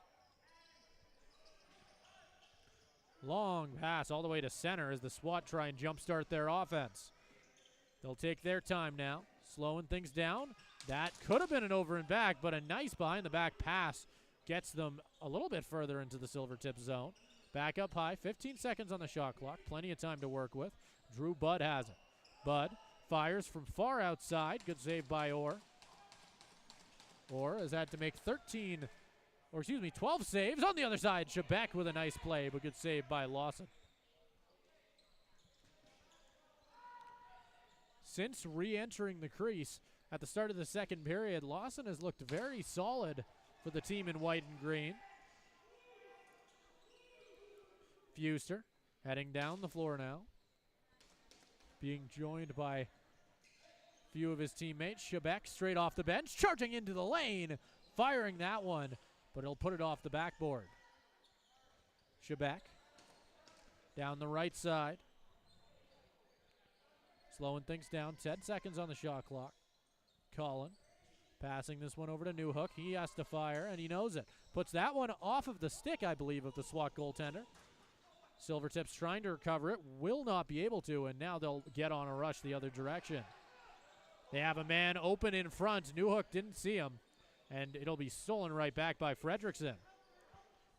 Long pass all the way to center as the SWAT try and jumpstart their offense. They'll take their time now, slowing things down. That could have been an over and back, but a nice behind-the-back pass gets them a little bit further into the Silvertips zone. Back up high, 15 seconds on the shot clock, plenty of time to work with. Drew Budd has it. Budd fires from far outside, good save by Orr. Orr has had to make 12 saves on the other side. Shebeck with a nice play, but good save by Lawson. Since re-entering the crease at the start of the second period, Lawson has looked very solid for the team in white and green. Fuster heading down the floor now, being joined by a few of his teammates. Shebeck straight off the bench, charging into the lane, firing that one, but he'll put it off the backboard. Shebeck down the right side, slowing things down. 10 seconds on the shot clock. Colin passing this one over to Newhook. He has to fire, and he knows it. Puts that one off of the stick, I believe, of the SWAT goaltender. Silvertips trying to recover it, will not be able to, and now they'll get on a rush the other direction. They have a man open in front. Newhook didn't see him, and it'll be stolen right back by Fredrickson.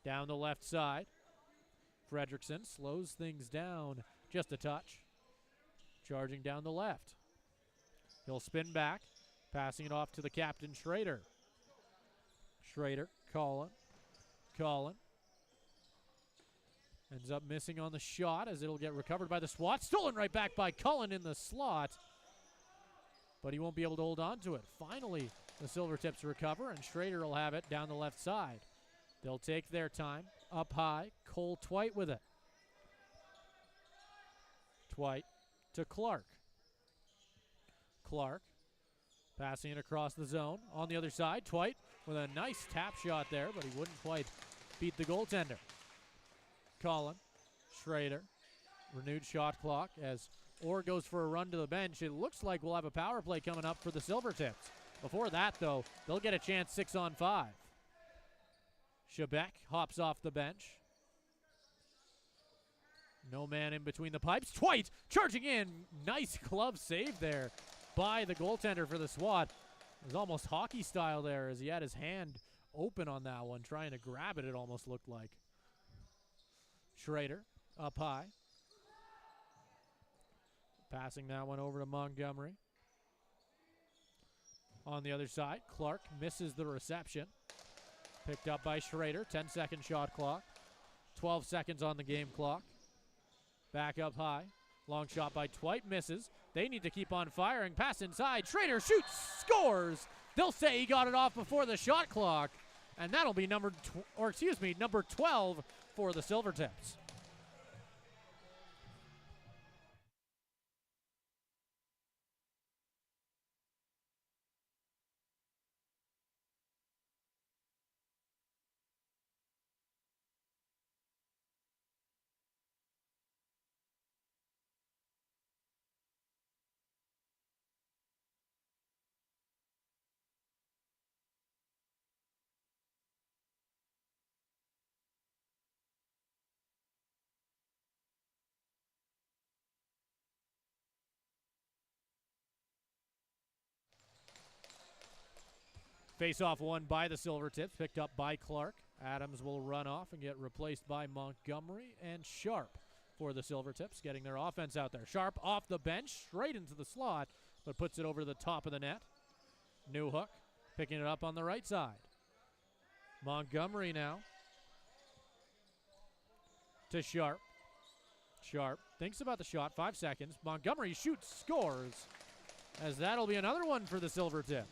Down the left side. Fredrickson slows things down just a touch. Charging down the left. He'll spin back, passing it off to the captain, Schrader. Schrader, Colin. Ends up missing on the shot as it'll get recovered by the SWAT. Stolen right back by Cullen in the slot, but he won't be able to hold on to it. Finally, the Silvertips recover, and Schrader will have it down the left side. They'll take their time. Up high, Cole Twite with it. Twite to Clark. Clark passing it across the zone. On the other side, Twite with a nice tap shot there, but he wouldn't quite beat the goaltender. Colin, Schrader, renewed shot clock as Orr goes for a run to the bench. It looks like we'll have a power play coming up for the Silvertips. Before that, though, they'll get a chance 6-on-5. Shebeck hops off the bench. No man in between the pipes. Twite charging in. Nice glove save there by the goaltender for the SWAT. It was almost hockey style there as he had his hand open on that one, trying to grab it, it almost looked like. Schrader up high. Passing that one over to Montgomery. On the other side, Clark misses the reception. Picked up by Schrader. 10-second shot clock. 12 seconds on the game clock. Back up high. Long shot by Twite, misses. They need to keep on firing. Pass inside. Schrader shoots, scores. They'll say he got it off before the shot clock. And that'll be number 12 for the Silvertips. Face-off won by the Silvertips, picked up by Clark. Adams will run off and get replaced by Montgomery and Sharp for the Silvertips, getting their offense out there. Sharp off the bench, straight into the slot, but puts it over the top of the net. Newhook picking it up on the right side. Montgomery now to Sharp. Sharp thinks about the shot, 5 seconds. Montgomery shoots, scores, as that'll be another one for the Silvertips.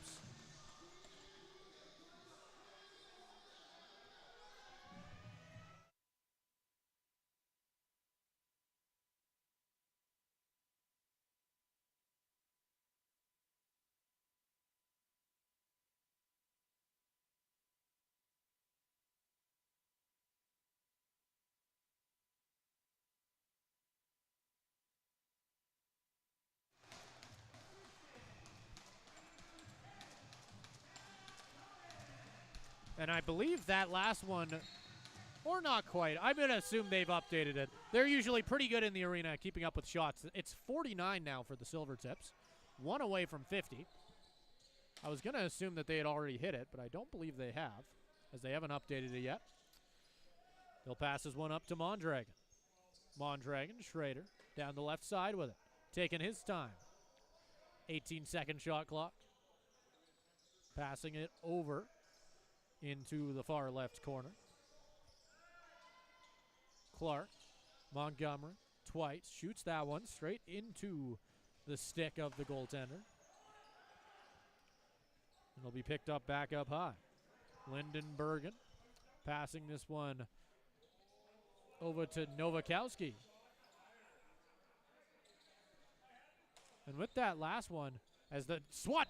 And I believe that last one, or not quite, I'm going to assume they've updated it. They're usually pretty good in the arena keeping up with shots. It's 49 now for the Silvertips, 1 away from 50. I was going to assume that they had already hit it, but I don't believe they have, as they haven't updated it yet. He'll pass his one up to Mondragon. Mondragon, Schrader, down the left side with it, taking his time. 18-second shot clock. Passing it over into the far left corner. Clark, Montgomery, Twice shoots that one straight into the stick of the goaltender. It'll be picked up back up high. Lyndon Bergen passing this one over to Nowakowski. And with that last one, as the SWAT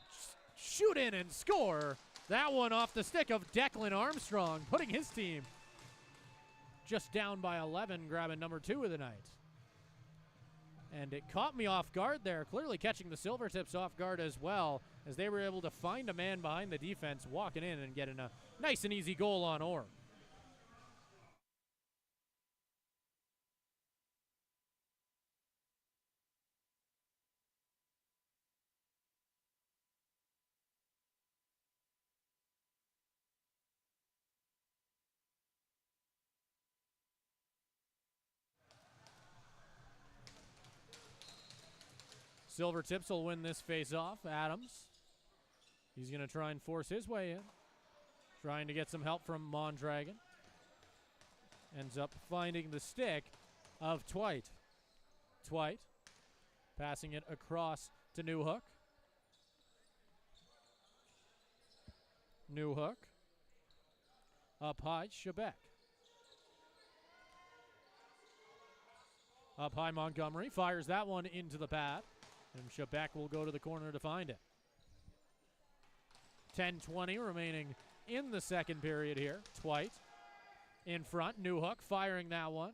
shoot in and score, that one off the stick of Declan Armstrong, putting his team just down by 11, grabbing number 2 of the night. And it caught me off guard there, clearly catching the Silvertips off guard as well, as they were able to find a man behind the defense, walking in and getting a nice and easy goal on Orr. Silvertips will win this face-off. Adams, he's going to try and force his way in, trying to get some help from Mondragon. Ends up finding the stick of Twite. Twite passing it across to Newhook. Newhook up high, Shebeck. Up high, Montgomery fires that one into the pad. And Shebeck will go to the corner to find it. 10:20 remaining in the second period here. Twite in front. Newhook firing that one.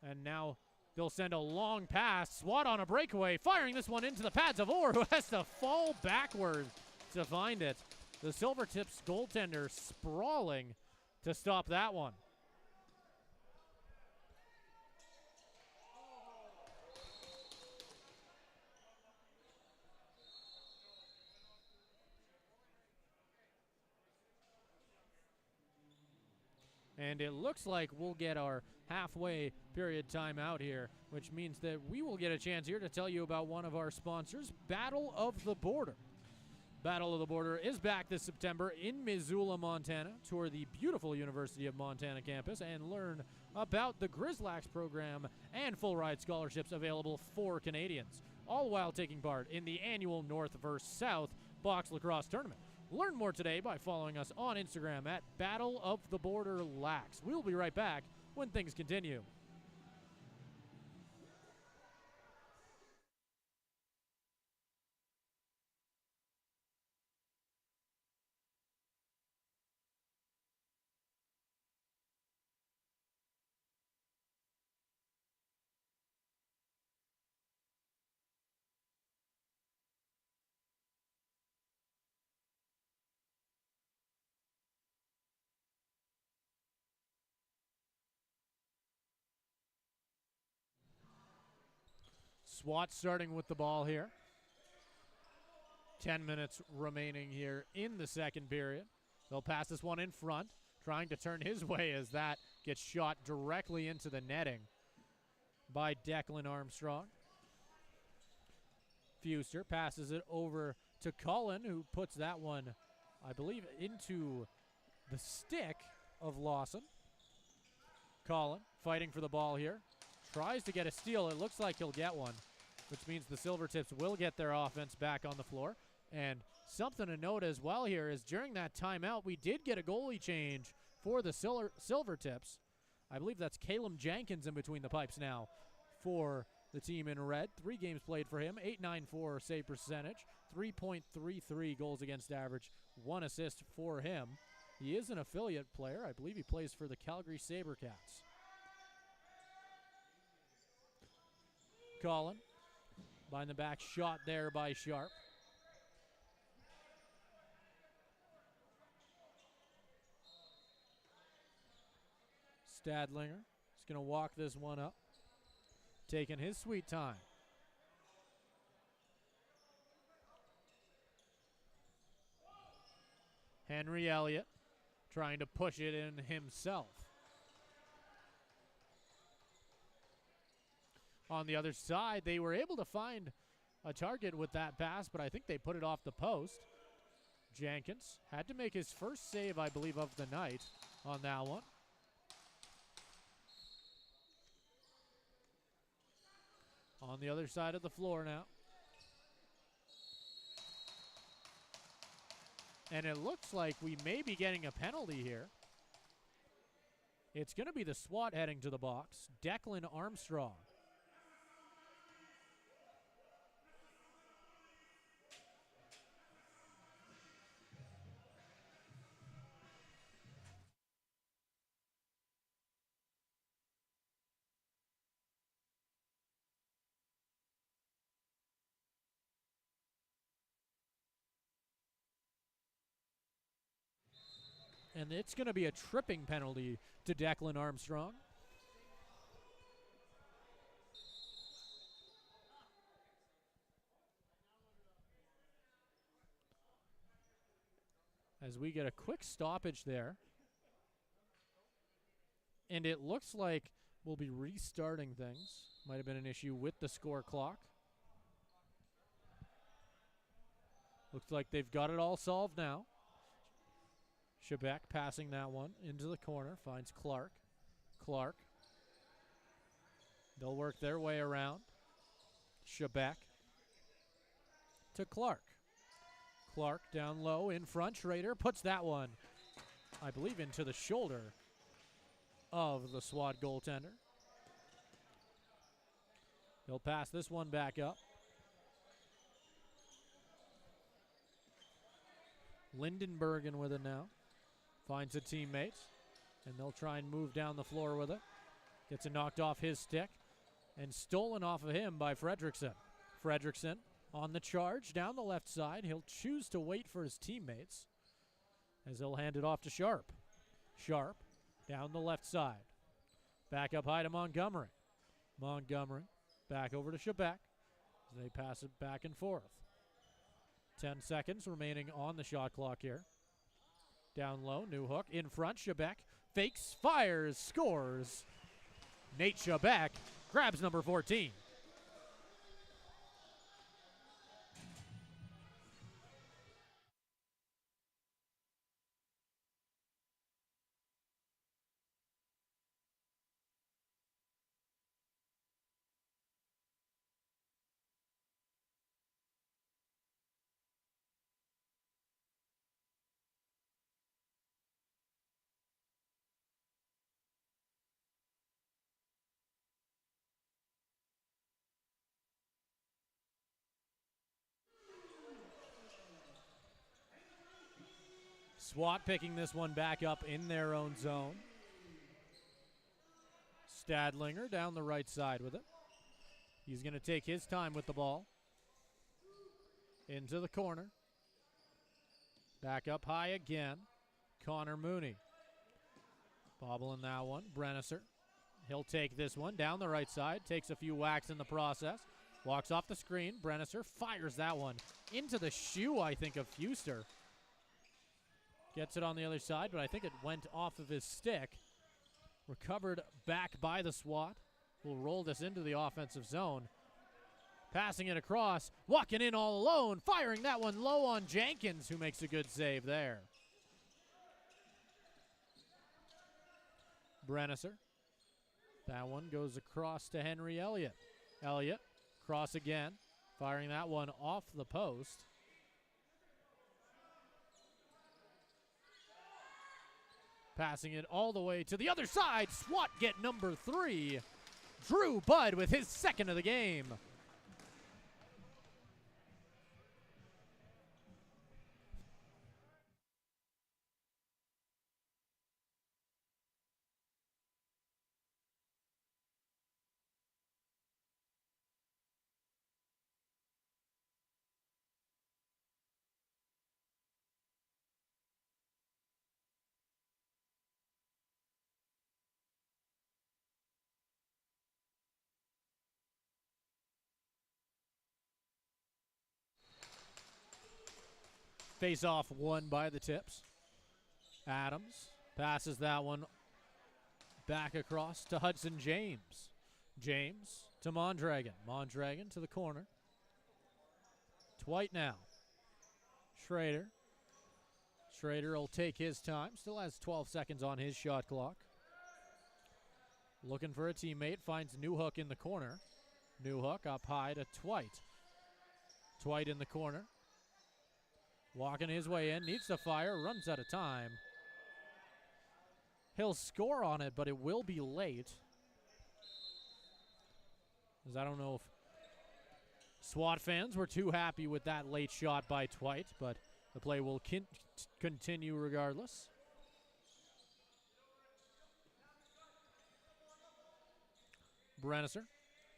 And now they'll send a long pass. SWAT on a breakaway, firing this one into the pads of Orr, who has to fall backward to find it. The Silvertips goaltender sprawling to stop that one. And it looks like we'll get our halfway period timeout here, which means that we will get a chance here to tell you about one of our sponsors, Battle of the Border. Battle of the Border is back this September in Missoula, Montana. Tour the beautiful University of Montana campus and learn about the GRIZLAX program and full ride scholarships available for Canadians, all while taking part in the annual North vs. South box lacrosse tournament. Learn more today by following us on Instagram at Battle of the Border Lax. We'll be right back when things continue. SWAT starting with the ball here. 10 minutes remaining here in the second period. They'll pass this one in front, trying to turn his way as that gets shot directly into the netting by Declan Armstrong. Fuster passes it over to Cullen, who puts that one, I believe, into the stick of Lawson. Cullen fighting for the ball here. Tries to get a steal. It looks like he'll get one, which means the Silvertips will get their offense back on the floor. And something to note as well here is during that timeout, we did get a goalie change for the Silvertips. I believe that's Caleb Jenkins in between the pipes now for the team in red. 3 games played for him, .894 save percentage, 3.33 goals against average, 1 assist for him. He is an affiliate player. I believe he plays for the Calgary SaberCats. Colin, behind the back, shot there by Sharp. Stadlinger is going to walk this one up, taking his sweet time. Henry Elliott trying to push it in himself. On the other side, they were able to find a target with that pass, but I think they put it off the post. Jenkins had to make his first save, I believe, of the night on that one. On the other side of the floor now. And it looks like we may be getting a penalty here. It's going to be the SWAT heading to the box, Declan Armstrong. And it's going to be a tripping penalty to Declan Armstrong. As we get a quick stoppage there. And it looks like we'll be restarting things. Might have been an issue with the score clock. Looks like they've got it all solved now. Shebeck passing that one into the corner, finds Clark. Clark. They'll work their way around. Shebeck to Clark. Clark down low in front. Schrader puts that one, I believe, into the shoulder of the SWAT goaltender. They'll pass this one back up. Lindenbergen with it now. Finds a teammate, and they'll try and move down the floor with it. Gets it knocked off his stick and stolen off of him by Fredrickson. Fredrickson on the charge down the left side. He'll choose to wait for his teammates as he'll hand it off to Sharp. Sharp down the left side. Back up high to Montgomery. Montgomery back over to Shebeck as they pass it back and forth. 10 seconds remaining on the shot clock here. Down low, New Hook in front. Shebeck fakes, fires, scores. Nate Shebeck grabs number 14. SWAT picking this one back up in their own zone. Stadlinger down the right side with it. He's going to take his time with the ball. Into the corner. Back up high again. Connor Mooney. Bobbling that one. Brennisser. He'll take this one down the right side. Takes a few whacks in the process. Walks off the screen. Brenniser fires that one into the shoe, I think, of Fuster. Gets it on the other side, but I think it went off of his stick. Recovered back by the SWAT. Will roll this into the offensive zone. Passing it across. Walking in all alone. Firing that one low on Jenkins, who makes a good save there. Brenniser. That one goes across to Henry Elliott. Elliott, cross again. Firing that one off the post. Passing it all the way to the other side. SWAT get number 3. Drew Budd with his second of the game. Face off won by the Tips. Adams passes that one back across to Hudson James. James to Mondragon. Mondragon to the corner. Twite now. Schrader. Schrader will take his time. Still has 12 seconds on his shot clock. Looking for a teammate. Finds Newhook in the corner. Newhook up high to Twite. Twite in the corner. Walking his way in, needs to fire, runs out of time. He'll score on it, but it will be late. As I don't know if SWAT fans were too happy with that late shot by Twite, but the play will continue regardless. Brenniser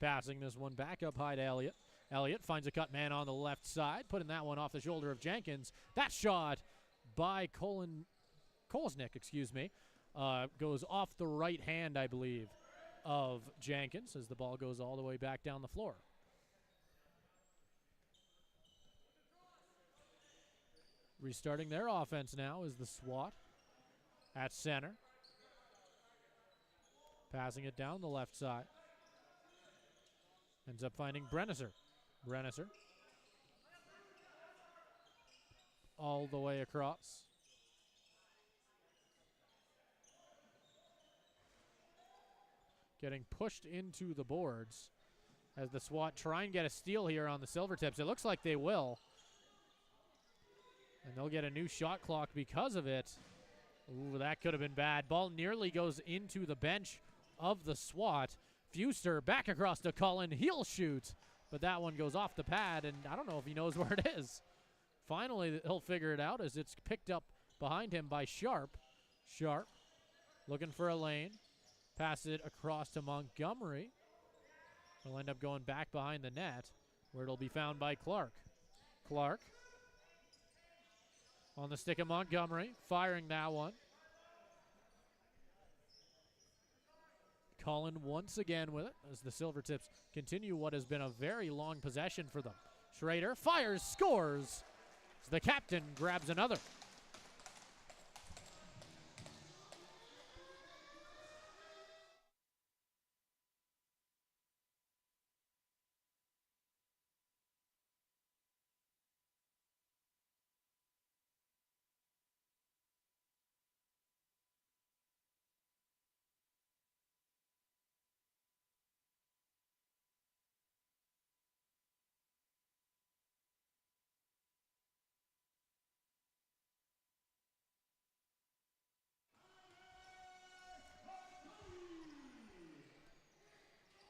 passing this one back up high to Elliott. Elliott finds a cut man on the left side, putting that one off the shoulder of Jenkins. That shot by Kolesnik, goes off the right hand, I believe, of Jenkins as the ball goes all the way back down the floor. Restarting their offense now is the SWAT at center. Passing it down the left side. Ends up finding Brenniser. Brenniser. All the way across. Getting pushed into the boards as the SWAT try and get a steal here on the Silvertips. It looks like they will. And they'll get a new shot clock because of it. Ooh, that could have been bad. Ball nearly goes into the bench of the SWAT. Fuster back across to Cullen. He'll shoot, but that one goes off the pad, and I don't know if he knows where it is. Finally, he'll figure it out as it's picked up behind him by Sharp. Sharp looking for a lane. Pass it across to Montgomery. He'll end up going back behind the net, where it'll be found by Clark. Clark on the stick of Montgomery, firing that one. Cullen once again with it as the Silvertips continue what has been a very long possession for them. Schrader fires, scores. So the captain grabs another.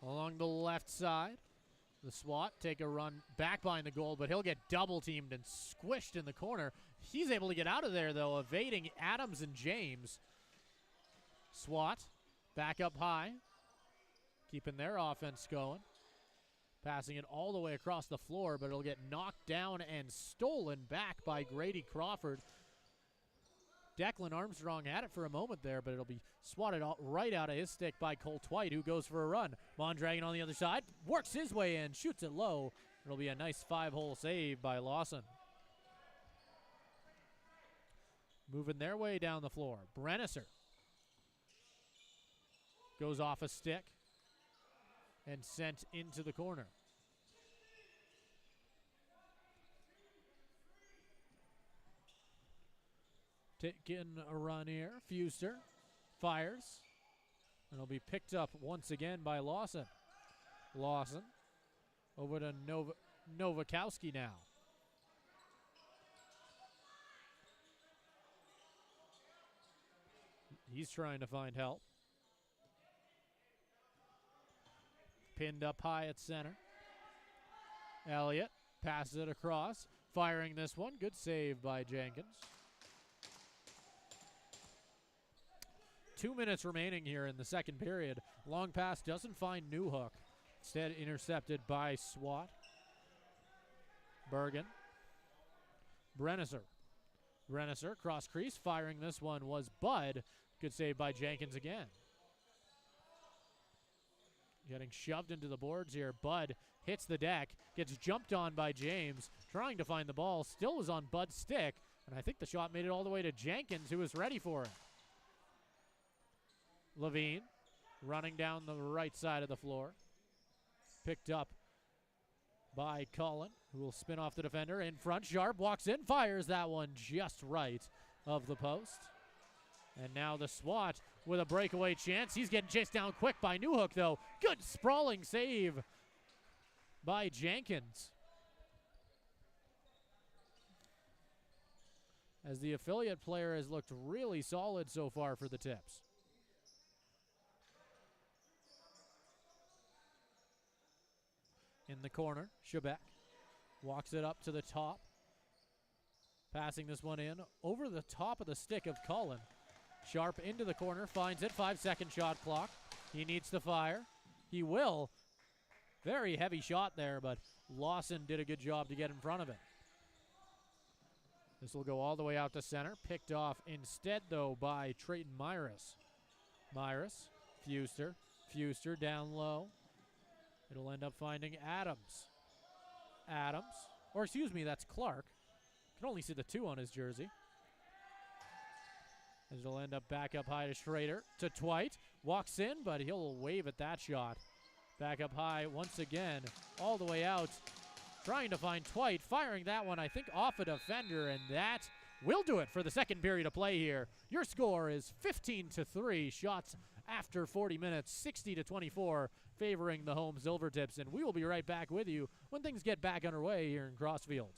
Along the left side, the SWAT take a run back behind the goal, but he'll get double teamed and squished in the corner. He's able to get out of there, though, evading Adams and James. SWAT back up high, keeping their offense going. Passing it all the way across the floor, but it'll get knocked down and stolen back by Grady Crawford. Declan Armstrong had it for a moment there, but it'll be swatted right out of his stick by Cole Twite, who goes for a run. Mondragon on the other side, works his way in, shoots it low. It'll be a nice 5-hole save by Lawson. Moving their way down the floor. Brennisser goes off a stick and sent into the corner. Taking a run here. Fuster fires. And it'll be picked up once again by Lawson. Lawson over to Nowakowski now. He's trying to find help. Pinned up high at center. Elliott passes it across. Firing this one. Good save by Jenkins. 2 minutes remaining here in the second period. Long pass doesn't find Newhook. Instead intercepted by SWAT. Bergen. Brennisser. Brennisser cross crease. Firing this one was Bud. Good save by Jenkins again. Getting shoved into the boards here. Bud hits the deck. Gets jumped on by James. Trying to find the ball. Still was on Bud's stick. And I think the shot made it all the way to Jenkins, who was ready for it. Levine running down the right side of the floor. Picked up by Cullen, who will spin off the defender. In front, Sharp walks in, fires that one just right of the post. And now the SWAT with a breakaway chance. He's getting chased down quick by Newhook, though. Good sprawling save by Jenkins. As the affiliate player has looked really solid so far for the Tips. In the corner, Shebeck walks it up to the top. Passing this one in over the top of the stick of Cullen. Sharp into the corner, finds it, 5-second shot clock. He needs to fire. He will. Very heavy shot there, but Lawson did a good job to get in front of it. This will go all the way out to center. Picked off instead, though, by Trayton Myris. Myris, Fuster. Fuster down low. It'll end up finding Adams. Adams, or excuse me, that's Clark. Can only see the 2 on his jersey. As it'll end up back up high to Schrader, to Twite. Walks in, but he'll wave at that shot. Back up high once again, all the way out. Trying to find Twite, firing that one, I think, off a defender, and that will do it for the second period of play here. Your score is 15-3, shots after 40 minutes, 60-24, favoring the home Silvertips, and we will be right back with you when things get back underway here in Crossfield.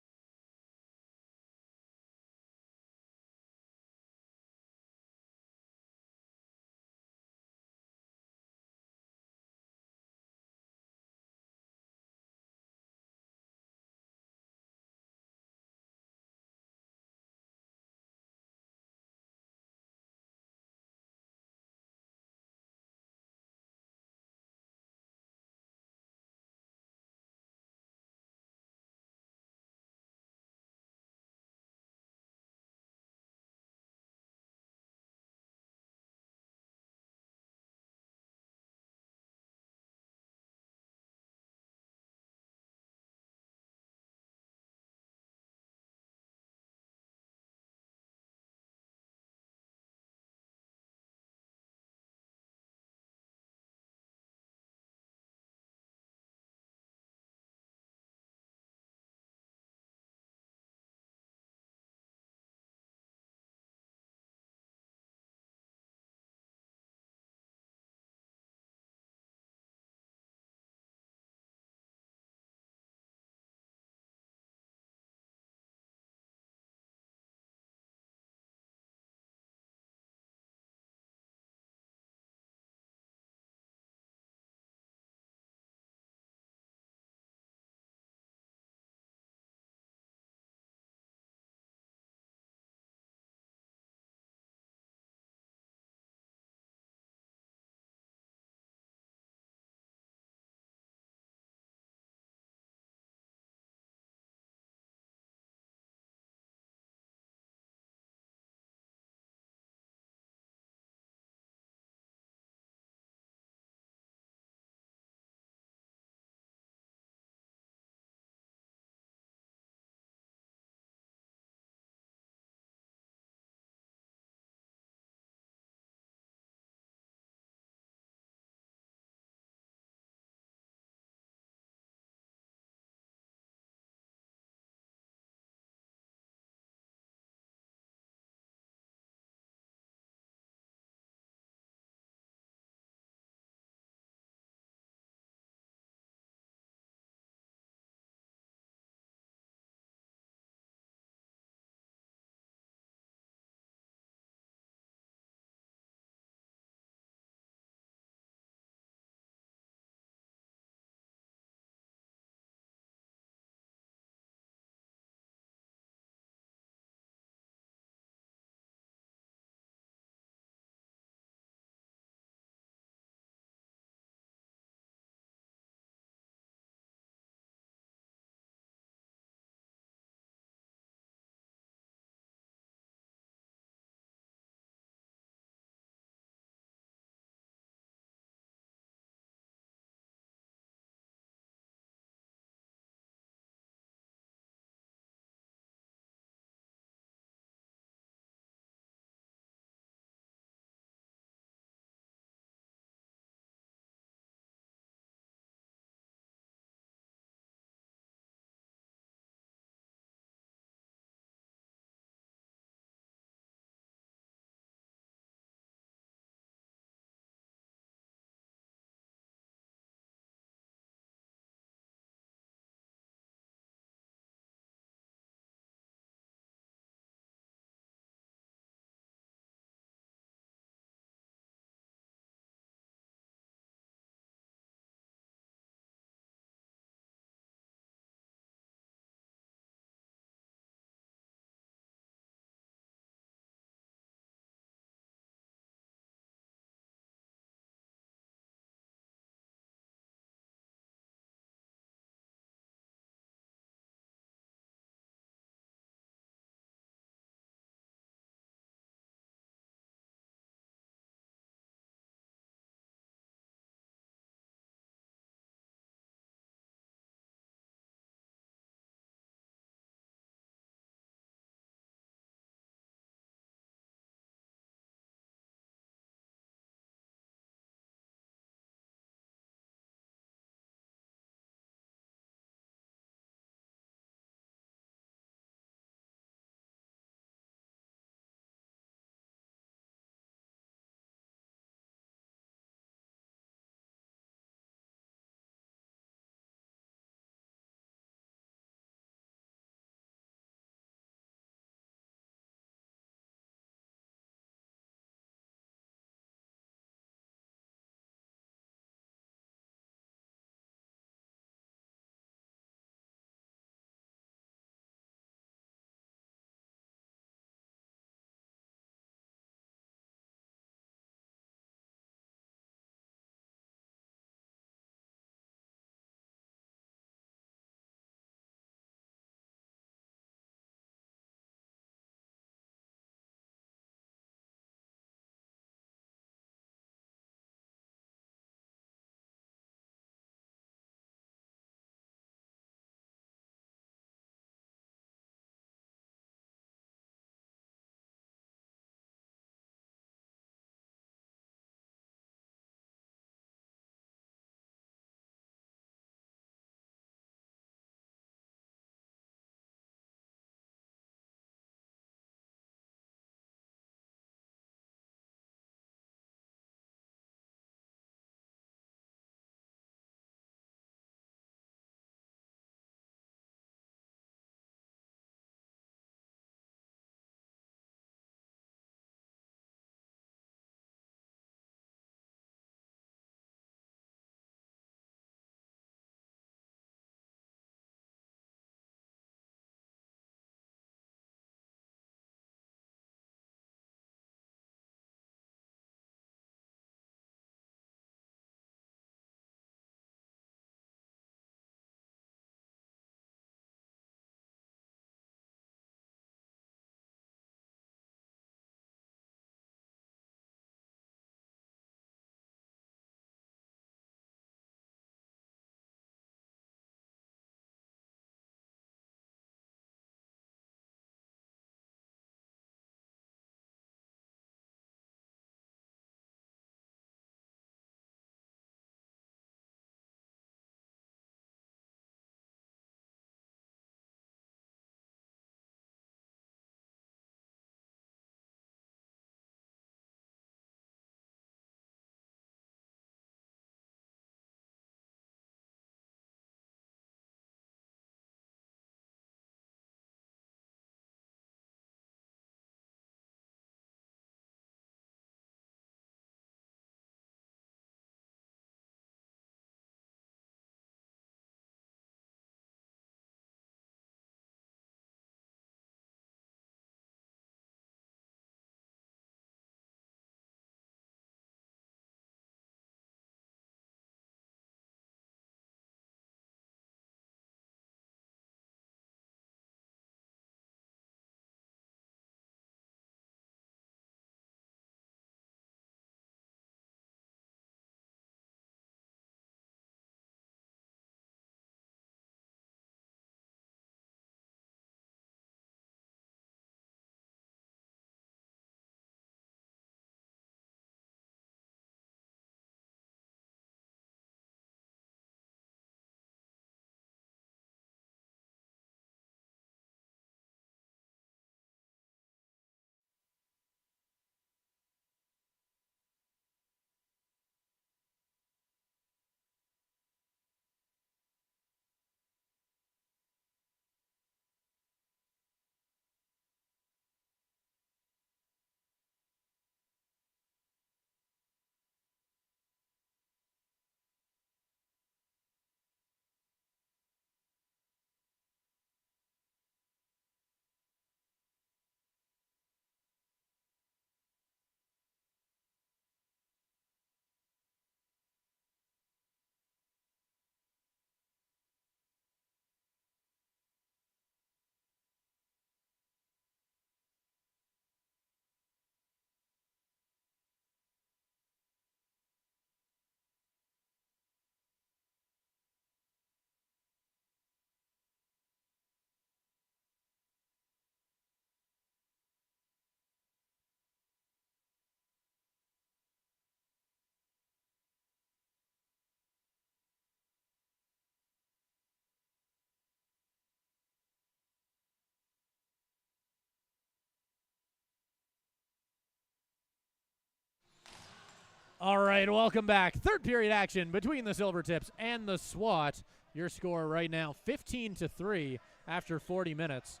All right, welcome back. Third period action between the Silvertips and the SWAT. Your score right now, 15-3 after 40 minutes.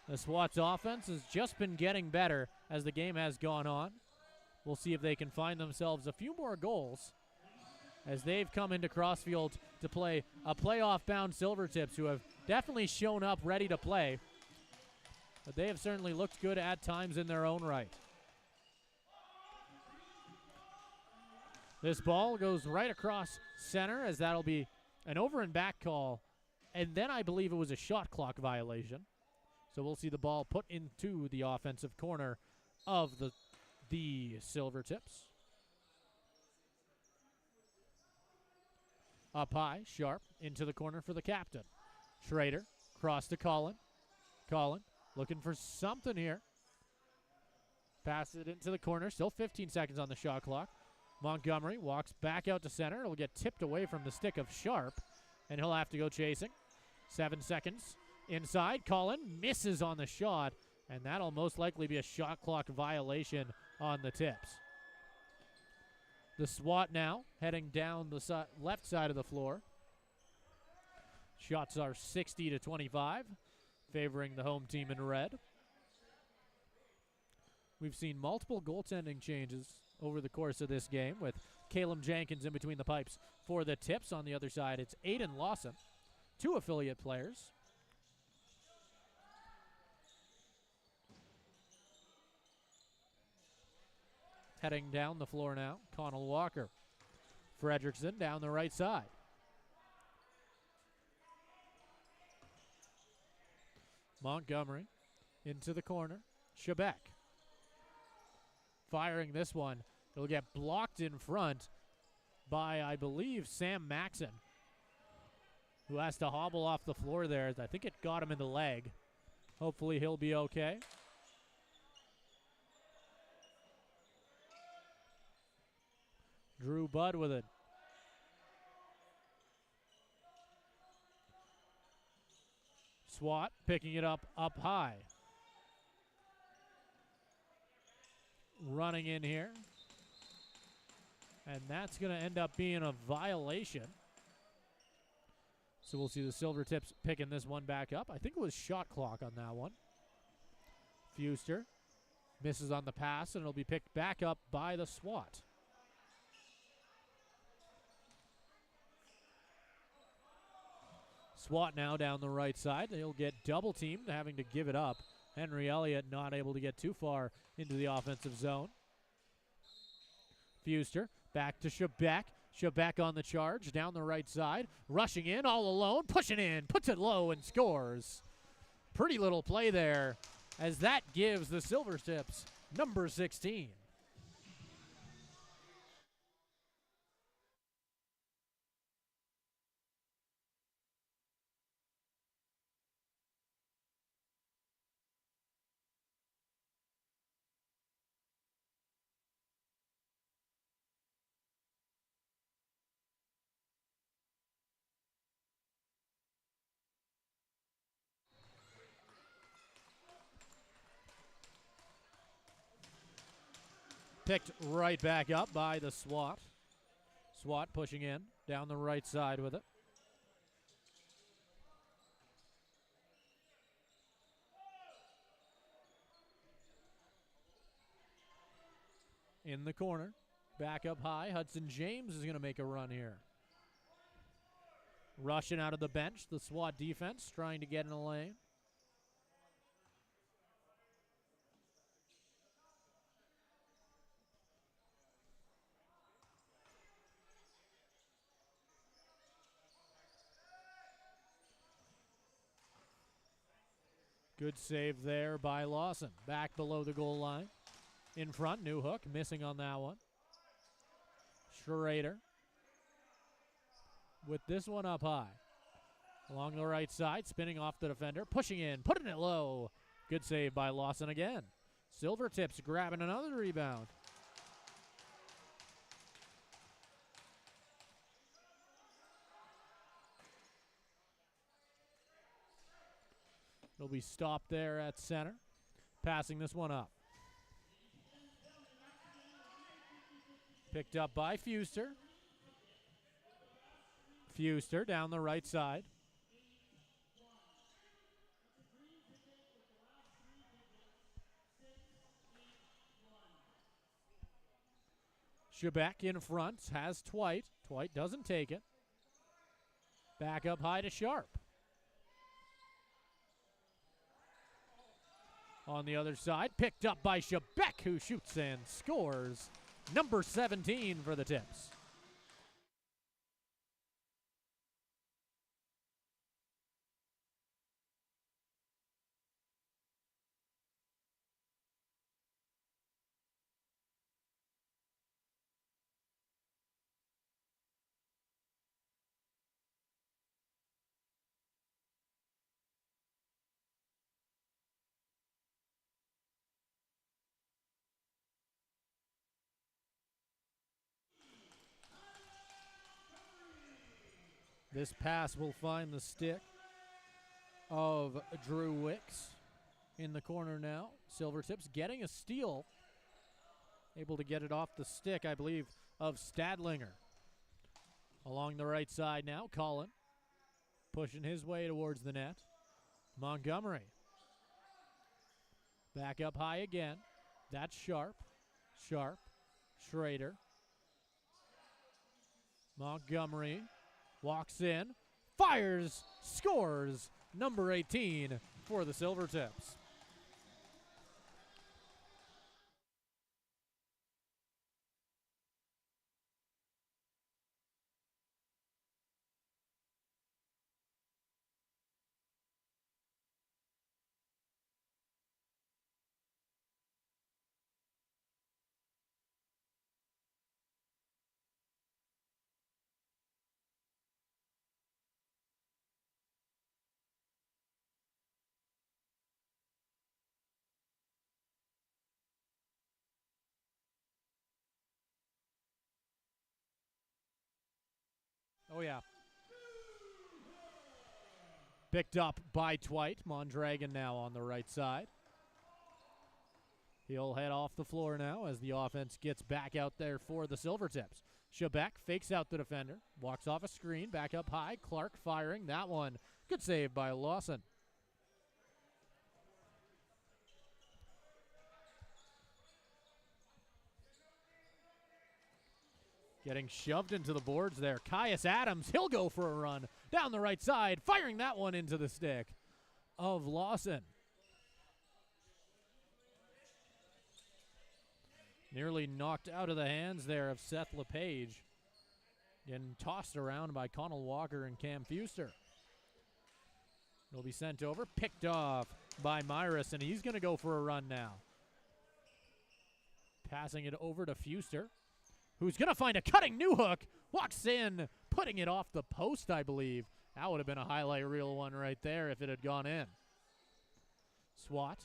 The SWAT's offense has just been getting better as the game has gone on. We'll see if they can find themselves a few more goals as they've come into Crossfield to play a playoff-bound Silvertips who have definitely shown up ready to play. But they have certainly looked good at times in their own right. This ball goes right across center as that'll be an over and back call. And then I believe it was a shot clock violation. So we'll see the ball put into the offensive corner of the Silvertips. Up high, Sharp, into the corner for the captain. Schrader, cross to Colin. Colin looking for something here. Pass it into the corner, still 15 seconds on the shot clock. Montgomery walks back out to center. It'll get tipped away from the stick of Sharp, and he'll have to go chasing. 7 seconds inside. Colin misses on the shot, and that'll most likely be a shot clock violation on the Tips. The SWAT now heading down the left side of the floor. Shots are 60-25, favoring the home team in red. We've seen multiple goaltending changes over the course of this game, with Caleb Jenkins in between the pipes for the Tips. On the other side, it's Aiden Lawson, 2 affiliate players. Heading down the floor now, Connell Walker. Fredrickson down the right side. Montgomery into the corner. Shebeck firing this one. It'll get blocked in front by, I believe, Sam Maxon, who has to hobble off the floor there. I think it got him in the leg. Hopefully he'll be okay. Drew Budd with it. SWAT picking it up high. Running in here. And that's going to end up being a violation. So we'll see the Silvertips picking this one back up. I think it was shot clock on that one. Fuster misses on the pass, and it'll be picked back up by the SWAT. SWAT now down the right side. They'll get double teamed, having to give it up. Henry Elliott not able to get too far into the offensive zone. Fuster back to Shebeck. Shebeck on the charge, down the right side. Rushing in, all alone, pushing in, puts it low and scores. Pretty little play there, as that gives the Silvertips number 16. Picked right back up by the SWAT. SWAT pushing in down the right side with it. In the corner, back up high. Hudson James is going to make a run here. Rushing out of the bench, the SWAT defense trying to get in a lane. Good save there by Lawson. Back below the goal line. In front, Newhook missing on that one. Schrader with this one up high. Along the right side, spinning off the defender. Pushing in, putting it low. Good save by Lawson again. Silvertips grabbing another rebound. It'll be stopped there at center. Passing this one up. Picked up by Fuster. Fuster down the right side. Shebeck in front, has Twite. Twite doesn't take it. Back up high to Sharp. On the other side, picked up by Shebeck, who shoots and scores. Number 17 for the Tips. This pass will find the stick of Drew Wicks in the corner now. Silvertips getting a steal. Able to get it off the stick, I believe, of Stadlinger. Along the right side now, Cullen pushing his way towards the net. Montgomery. Back up high again. That's Sharp. Sharp. Schrader. Montgomery. Walks in, fires, scores, number 18 for the Silvertips. Oh, yeah. Picked up by Twite. Mondragon now on the right side. He'll head off the floor now as the offense gets back out there for the Silvertips. Shebeck fakes out the defender. Walks off a screen. Back up high. Clark firing. That one. Good save by Lawson. Getting shoved into the boards there. Caius Adams, he'll go for a run down the right side, firing that one into the stick of Lawson. Nearly knocked out of the hands there of Seth LePage. Getting tossed around by Connell Walker and Cam Fuster. It'll be sent over, picked off by Myris, and he's going to go for a run now. Passing it over to Fuster, who's going to find a cutting new hook. Walks in, putting it off the post, I believe. That would have been a highlight reel one right there if it had gone in. SWAT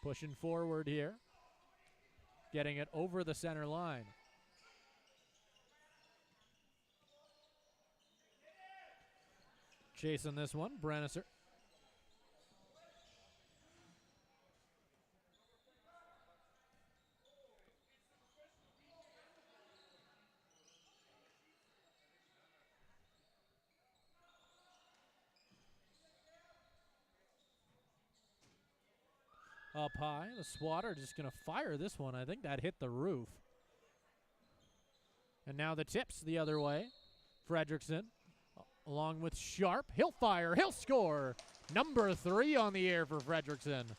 pushing forward here. Getting it over the center line. Chasing this one, Brennisser. Up high, the SWAT are just going to fire this one. I think that hit the roof. And now the Tips the other way. Fredrickson along with Sharp. He'll fire, he'll score. Number 3 on the air for Fredrickson.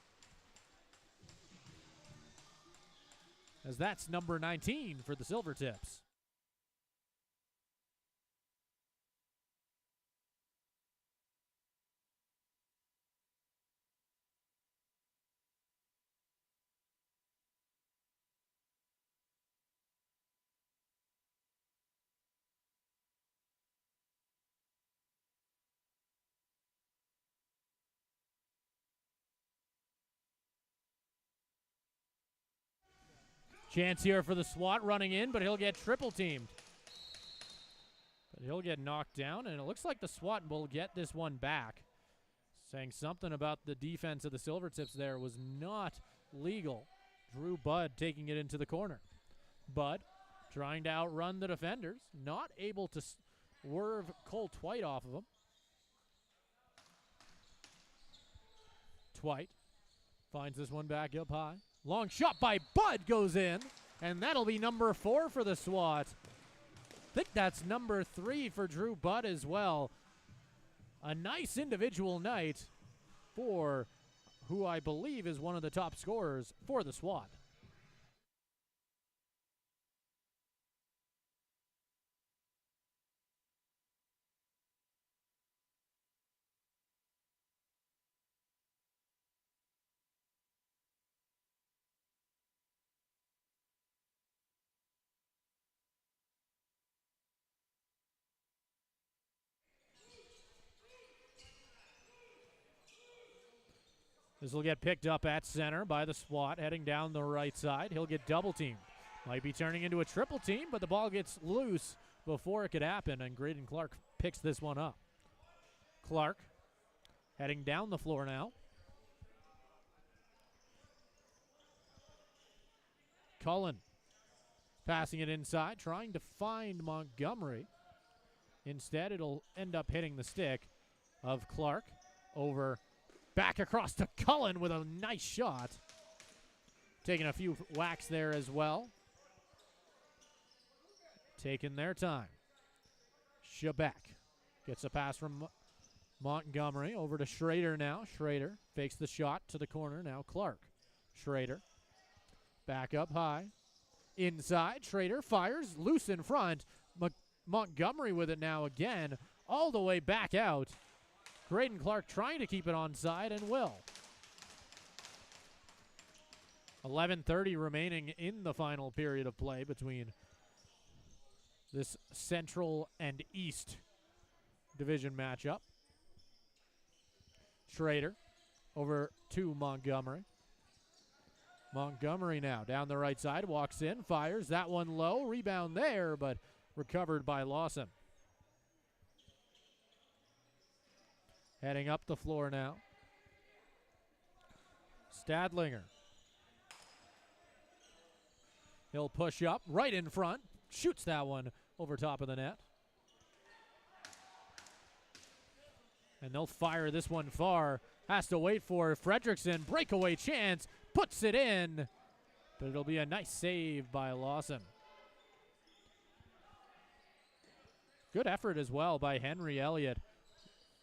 As that's number 19 for the Silvertips. Chance here for the SWAT running in, but he'll get triple teamed. But he'll get knocked down, and it looks like the SWAT will get this one back. Saying something about the defense of the Silvertips there was not legal. Drew Budd taking it into the corner. Budd trying to outrun the defenders. Not able to swerve Cole Twite off of him. Twite finds this one back up high. Long shot by Bud goes in, and that'll be number 4 for the SWAT. I think that's number 3 for Drew Budd as well. A nice individual night for who I believe is one of the top scorers for the SWAT. This will get picked up at center by the SWAT, heading down the right side. He'll get double teamed. Might be turning into a triple team, but the ball gets loose before it could happen, and Graydon Clark picks this one up. Clark heading down the floor now. Cullen passing it inside, trying to find Montgomery. Instead, it'll end up hitting the stick of Clark. Over, back across to Cullen with a nice shot. Taking a few whacks there as well. Taking their time. Shebeck gets a pass from Montgomery over to Schrader now. Schrader fakes the shot to the corner. Now Clark. Schrader back up high. Inside, Schrader fires, loose in front. Montgomery with it now again, all the way back out. Graydon Clark trying to keep it onside and will. 11:30 remaining in the final period of play between this Central and East division matchup. Schrader over to Montgomery. Montgomery now down the right side, walks in, fires. That one low, rebound there, but recovered by Lawson. Heading up the floor now. Stadlinger. He'll push up right in front. Shoots that one over top of the net. And they'll fire this one far. Has to wait for Fredrickson. Breakaway chance. Puts it in. But it'll be a nice save by Lawson. Good effort as well by Henry Elliott.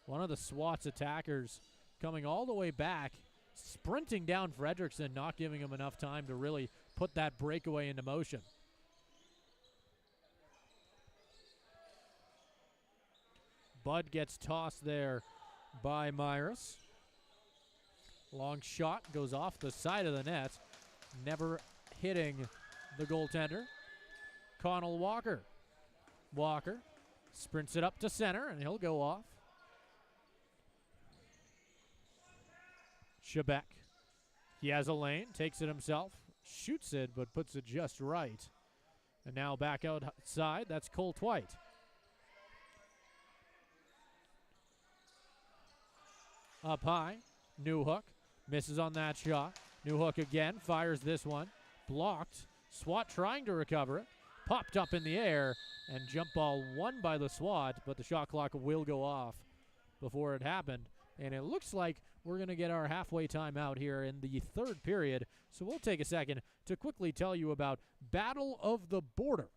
One of the SWAT's attackers coming all the way back, sprinting down Fredrickson, not giving him enough time to really put that breakaway into motion. Bud gets tossed there by Myers. Long shot goes off the side of the net, never hitting the goaltender. Connell Walker. Walker sprints it up to center, and he'll go off. Shebeck. He has a lane, takes it himself, shoots it, but puts it just right. And now back outside, that's Cole Twite. Up high, Newhook misses on that shot. Newhook again, fires this one. Blocked. SWAT trying to recover it. Popped up in the air, and jump ball won by the SWAT, but the shot clock will go off before it happened. And it looks like we're going to get our halfway time out here in the third period. So we'll take a second to quickly tell you about Battle of the Border.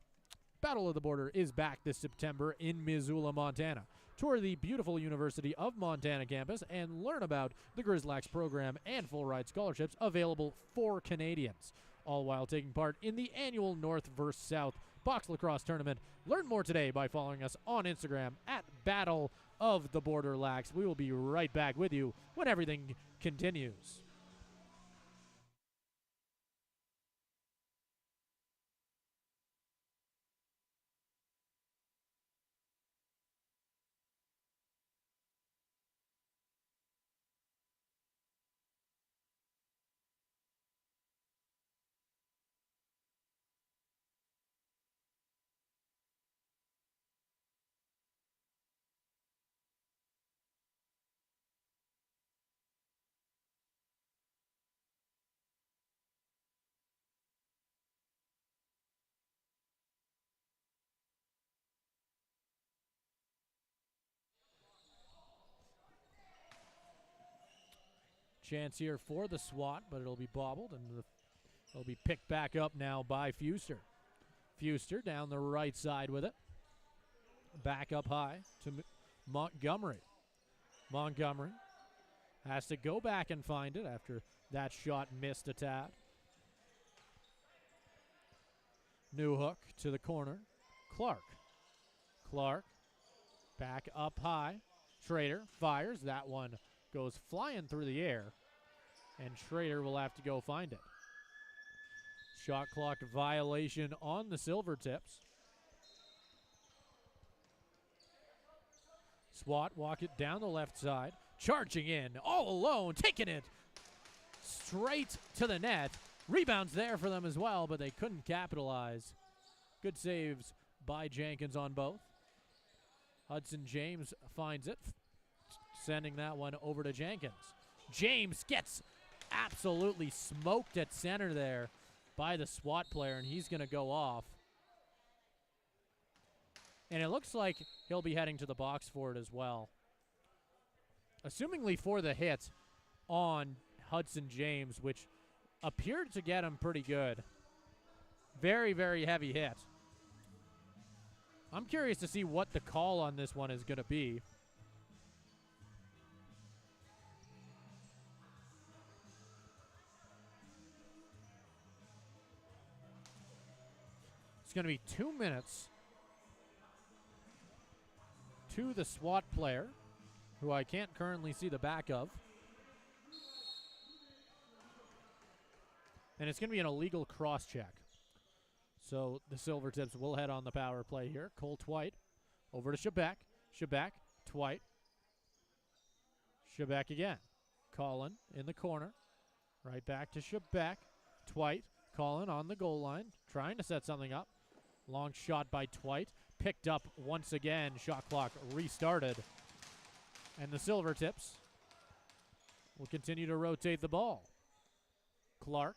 Battle of the Border is back this September in Missoula, Montana. Tour the beautiful University of Montana campus and learn about the Grizzlax program and full ride scholarships available for Canadians, all while taking part in the annual North vs. South Box Lacrosse Tournament. Learn more today by following us on Instagram at Battle of the Border Lax. We will be right back with you when everything continues. Chance here for the SWAT, but it'll be bobbled, and it'll be picked back up now by Fuster. Fuster down the right side with it. Back up high to Montgomery. Montgomery has to go back and find it after that shot missed a tad. Newhook to the corner. Clark. Clark back up high. Schrader fires. That one goes flying through the air, and Schrader will have to go find it. Shot clock violation on the Silvertips. SWAT walk it down the left side, charging in, all alone, taking it straight to the net. Rebounds there for them as well, but they couldn't capitalize. Good saves by Jenkins on both. Hudson James finds it, sending that one over to Jenkins. James gets absolutely smoked at center there by the SWAT player, and he's going to go off. And it looks like he'll be heading to the box for it as well. Assumingly for the hit on Hudson James, which appeared to get him pretty good. Very, very heavy hit. I'm curious to see what the call on this one is going to be. It's going to be 2 minutes to the SWAT player, who I can't currently see the back of. And it's going to be an illegal cross-check. So the Silvertips will head on the power play here. Cole Twite over to Shebeck. Shebeck, Twite. Shebeck again. Colin in the corner. Right back to Shebeck. Twite, Colin on the goal line, trying to set something up. Long shot by Twite. Picked up once again. Shot clock restarted. And the Silvertips will continue to rotate the ball. Clark,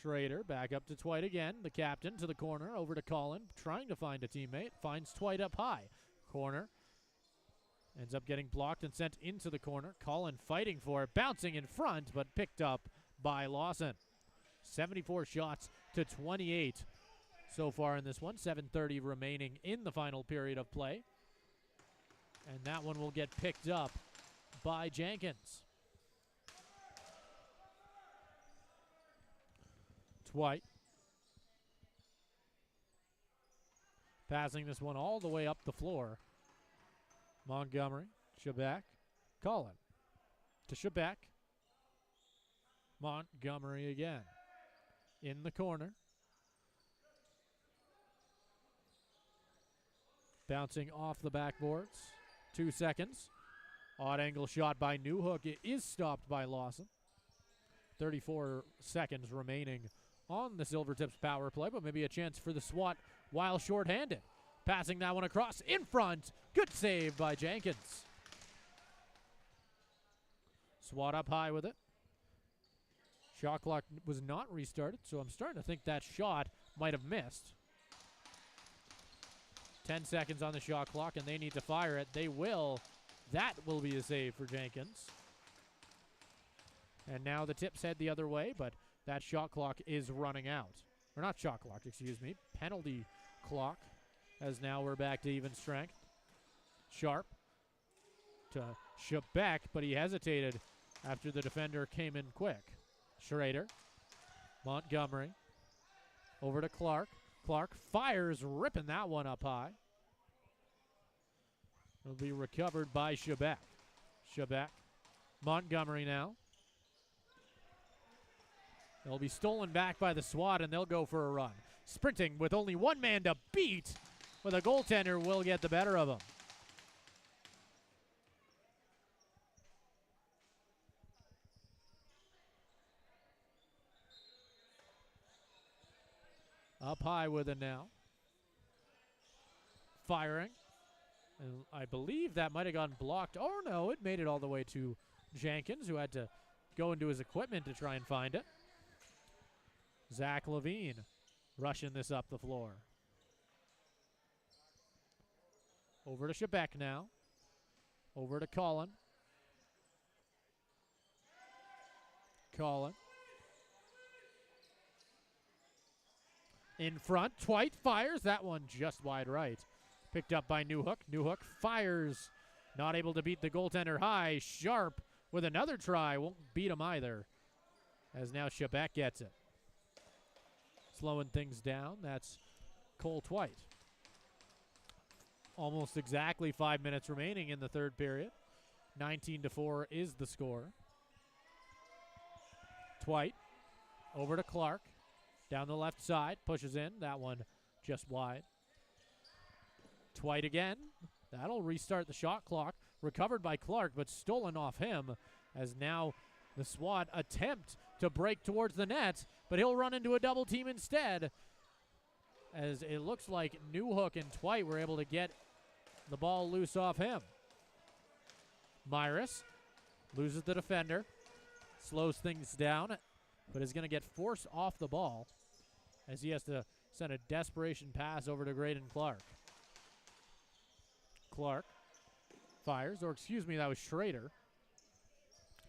Schrader, back up to Twite again. The captain to the corner, over to Colin, trying to find a teammate. Finds Twite up high. Corner. Ends up getting blocked and sent into the corner. Colin fighting for it, bouncing in front, but picked up by Lawson. 74 shots to 28 so far in this one. 7:30 remaining in the final period of play. And that one will get picked up by Jenkins. Twite. Passing this one all the way up the floor. Montgomery, Shebeck, Colin to Shebeck. Montgomery again. In the corner. Bouncing off the backboards. 2 seconds. Odd angle shot by Newhook. It is stopped by Lawson. 34 seconds remaining on the Silvertips power play, but maybe a chance for the SWAT while shorthanded. Passing that one across in front. Good save by Jenkins. SWAT up high with it. Shot clock was not restarted, so I'm starting to think that shot might have missed. 10 seconds on the shot clock, and they need to fire it. They will. That will be a save for Jenkins. And now the Tips head the other way, but that shot clock is running out. Or not shot clock, excuse me. Penalty clock, as now we're back to even strength. Sharp to Shebeck, but he hesitated after the defender came in quick. Schrader, Montgomery, over to Clark. Clark fires, ripping that one up high. It'll be recovered by Shebeck. Shebeck, Montgomery now. They'll be stolen back by the SWAT, and they'll go for a run. Sprinting with only one man to beat, but the goaltender will get the better of him. Up high with it now. Firing. And I believe that might have gotten blocked. Oh, no, it made it all the way to Jenkins, who had to go into his equipment to try and find it. Zach Levine rushing this up the floor. Over to Shebeck now. Over to Colin. Colin. In front, Twite fires. That one just wide right. Picked up by Newhook. Newhook fires. Not able to beat the goaltender high. Sharp with another try. Won't beat him either. As now Shebeck gets it. Slowing things down. That's Cole Twite. Almost exactly 5 minutes remaining in the third period. 19-4 is the score. Twite over to Clark. Down the left side. Pushes in. That one just wide. Twite again. That'll restart the shot clock. Recovered by Clark, but stolen off him. As now the SWAT attempt to break towards the net, but he'll run into a double team instead. As it looks like Newhook and Twite were able to get the ball loose off him. Myris loses the defender. Slows things down, but is going to get forced off the ball as he has to send a desperation pass over to Graydon Clark. Clark fires, or excuse me, that was Schrader.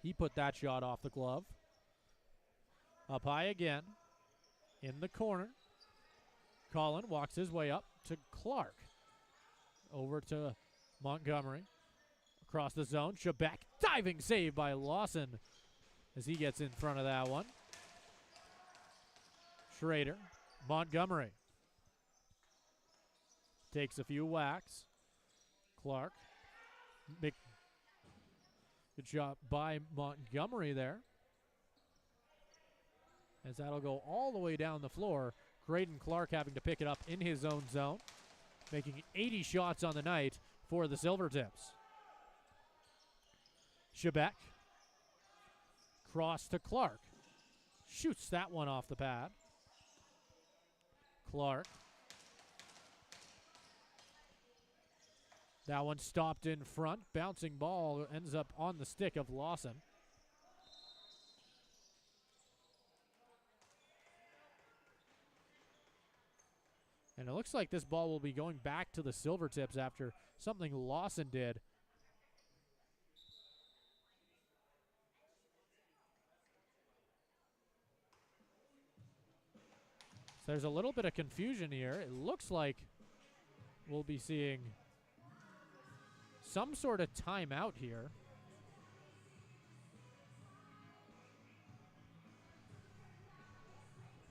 He put that shot off the glove. Up high again. In the corner. Colin walks his way up to Clark. Over to Montgomery. Across the zone. Shebeck. Diving save by Lawson as he gets in front of that one. Schrader. Montgomery. Takes a few whacks. Clark. Good shot by Montgomery there. As that'll go all the way down the floor. Graydon Clark having to pick it up in his own zone. Making 80 shots on the night for the Silvertips. Shebeck. Cross to Clark. Shoots that one off the pad. Clark. That one stopped in front. Bouncing ball ends up on the stick of Lawson. And it looks like this ball will be going back to the Silvertips after something Lawson did. So there's a little bit of confusion here. It looks like we'll be seeing some sort of timeout here.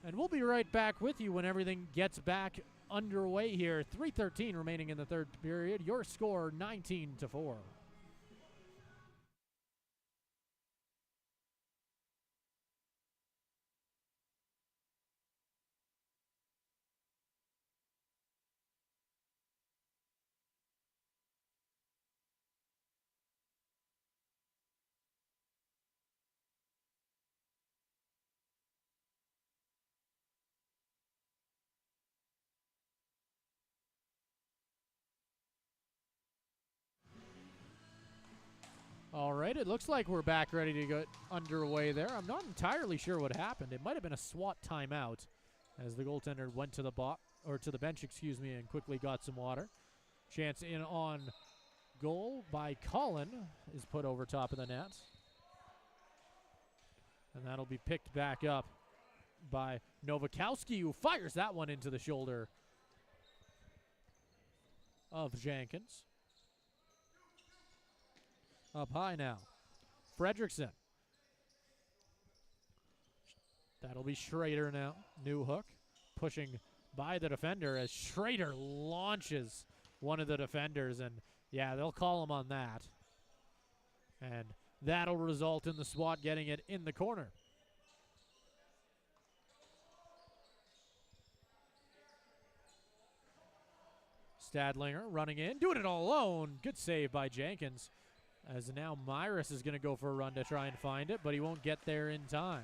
And we'll be right back with you when everything gets back underway here. 3:13 remaining in the third period. Your score 19-4. All right, it looks like we're back ready to get underway there. I'm not entirely sure what happened. It might have been a SWAT timeout as the goaltender went to the bench, and quickly got some water. Chance in on goal by Colin is put over top of the net. And that'll be picked back up by Nowakowski, who fires that one into the shoulder of Jenkins. Up high now. Fredrickson. That'll be Schrader now. Newhook pushing by the defender as Schrader launches one of the defenders. And, yeah, they'll call him on that. And that'll result in the SWAT getting it in the corner. Stadlinger running in, doing it all alone. Good save by Jenkins. As now Myris is going to go for a run to try and find it, but he won't get there in time.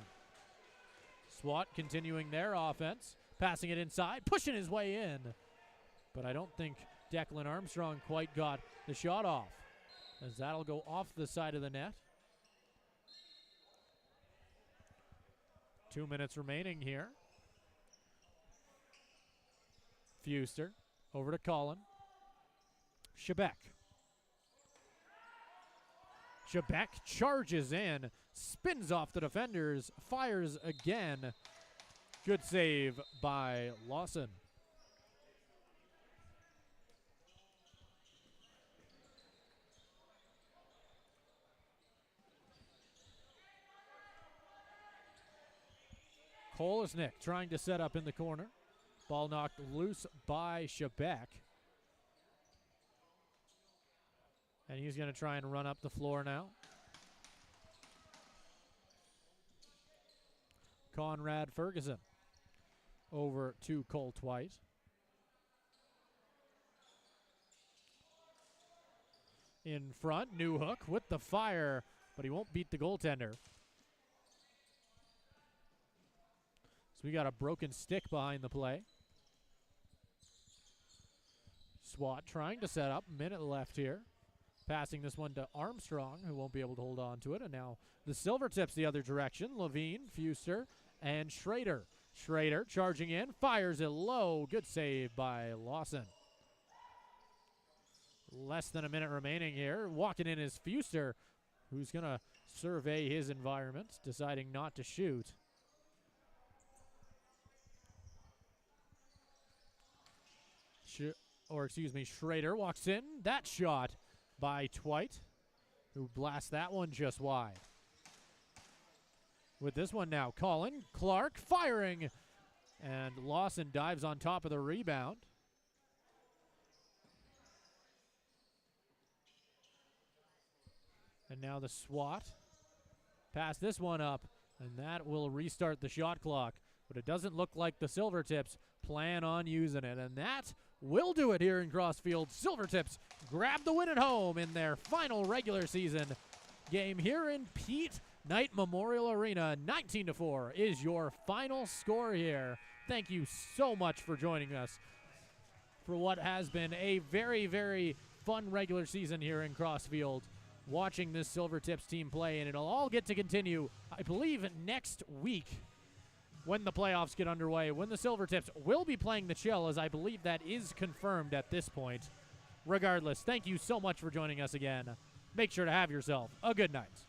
SWAT continuing their offense, passing it inside, pushing his way in. But I don't think Declan Armstrong quite got the shot off, as that'll go off the side of the net. 2 minutes remaining here. Fuster over to Colin. Shebeck. Shebeck charges in, spins off the defenders, fires again. Good save by Lawson. Kolesnik trying to set up in the corner. Ball knocked loose by Shebeck. And he's going to try and run up the floor now. Conrad Ferguson over to Colt White. In front, Newhook with the fire, but he won't beat the goaltender. So we got a broken stick behind the play. SWAT trying to set up, minute left here. Passing this one to Armstrong, who won't be able to hold on to it. And now the Silvertips the other direction. Levine, Fuster, and Schrader. Schrader charging in, fires it low. Good save by Lawson. Less than a minute remaining here. Walking in is Fuster, who's going to survey his environment, deciding not to shoot. Schrader walks in. That shot by Twite, who blasts that one just wide. With this one now, Colin Clark firing, and Lawson dives on top of the rebound. And now the SWAT pass this one up, and that will restart the shot clock. But it doesn't look like the Silvertips plan on using it, and that will do it here in Crossfield. Silvertips grab the win at home in their final regular season game here in Pete Knight Memorial Arena. 19-4 is your final score here. Thank you so much for joining us for what has been a very, very fun regular season here in Crossfield. Watching this Silvertips team play, and it'll all get to continue, I believe, next week when the playoffs get underway, when the Silvertips will be playing the Chill, as I believe that is confirmed at this point. Regardless, thank you so much for joining us again. Make sure to have yourself a good night.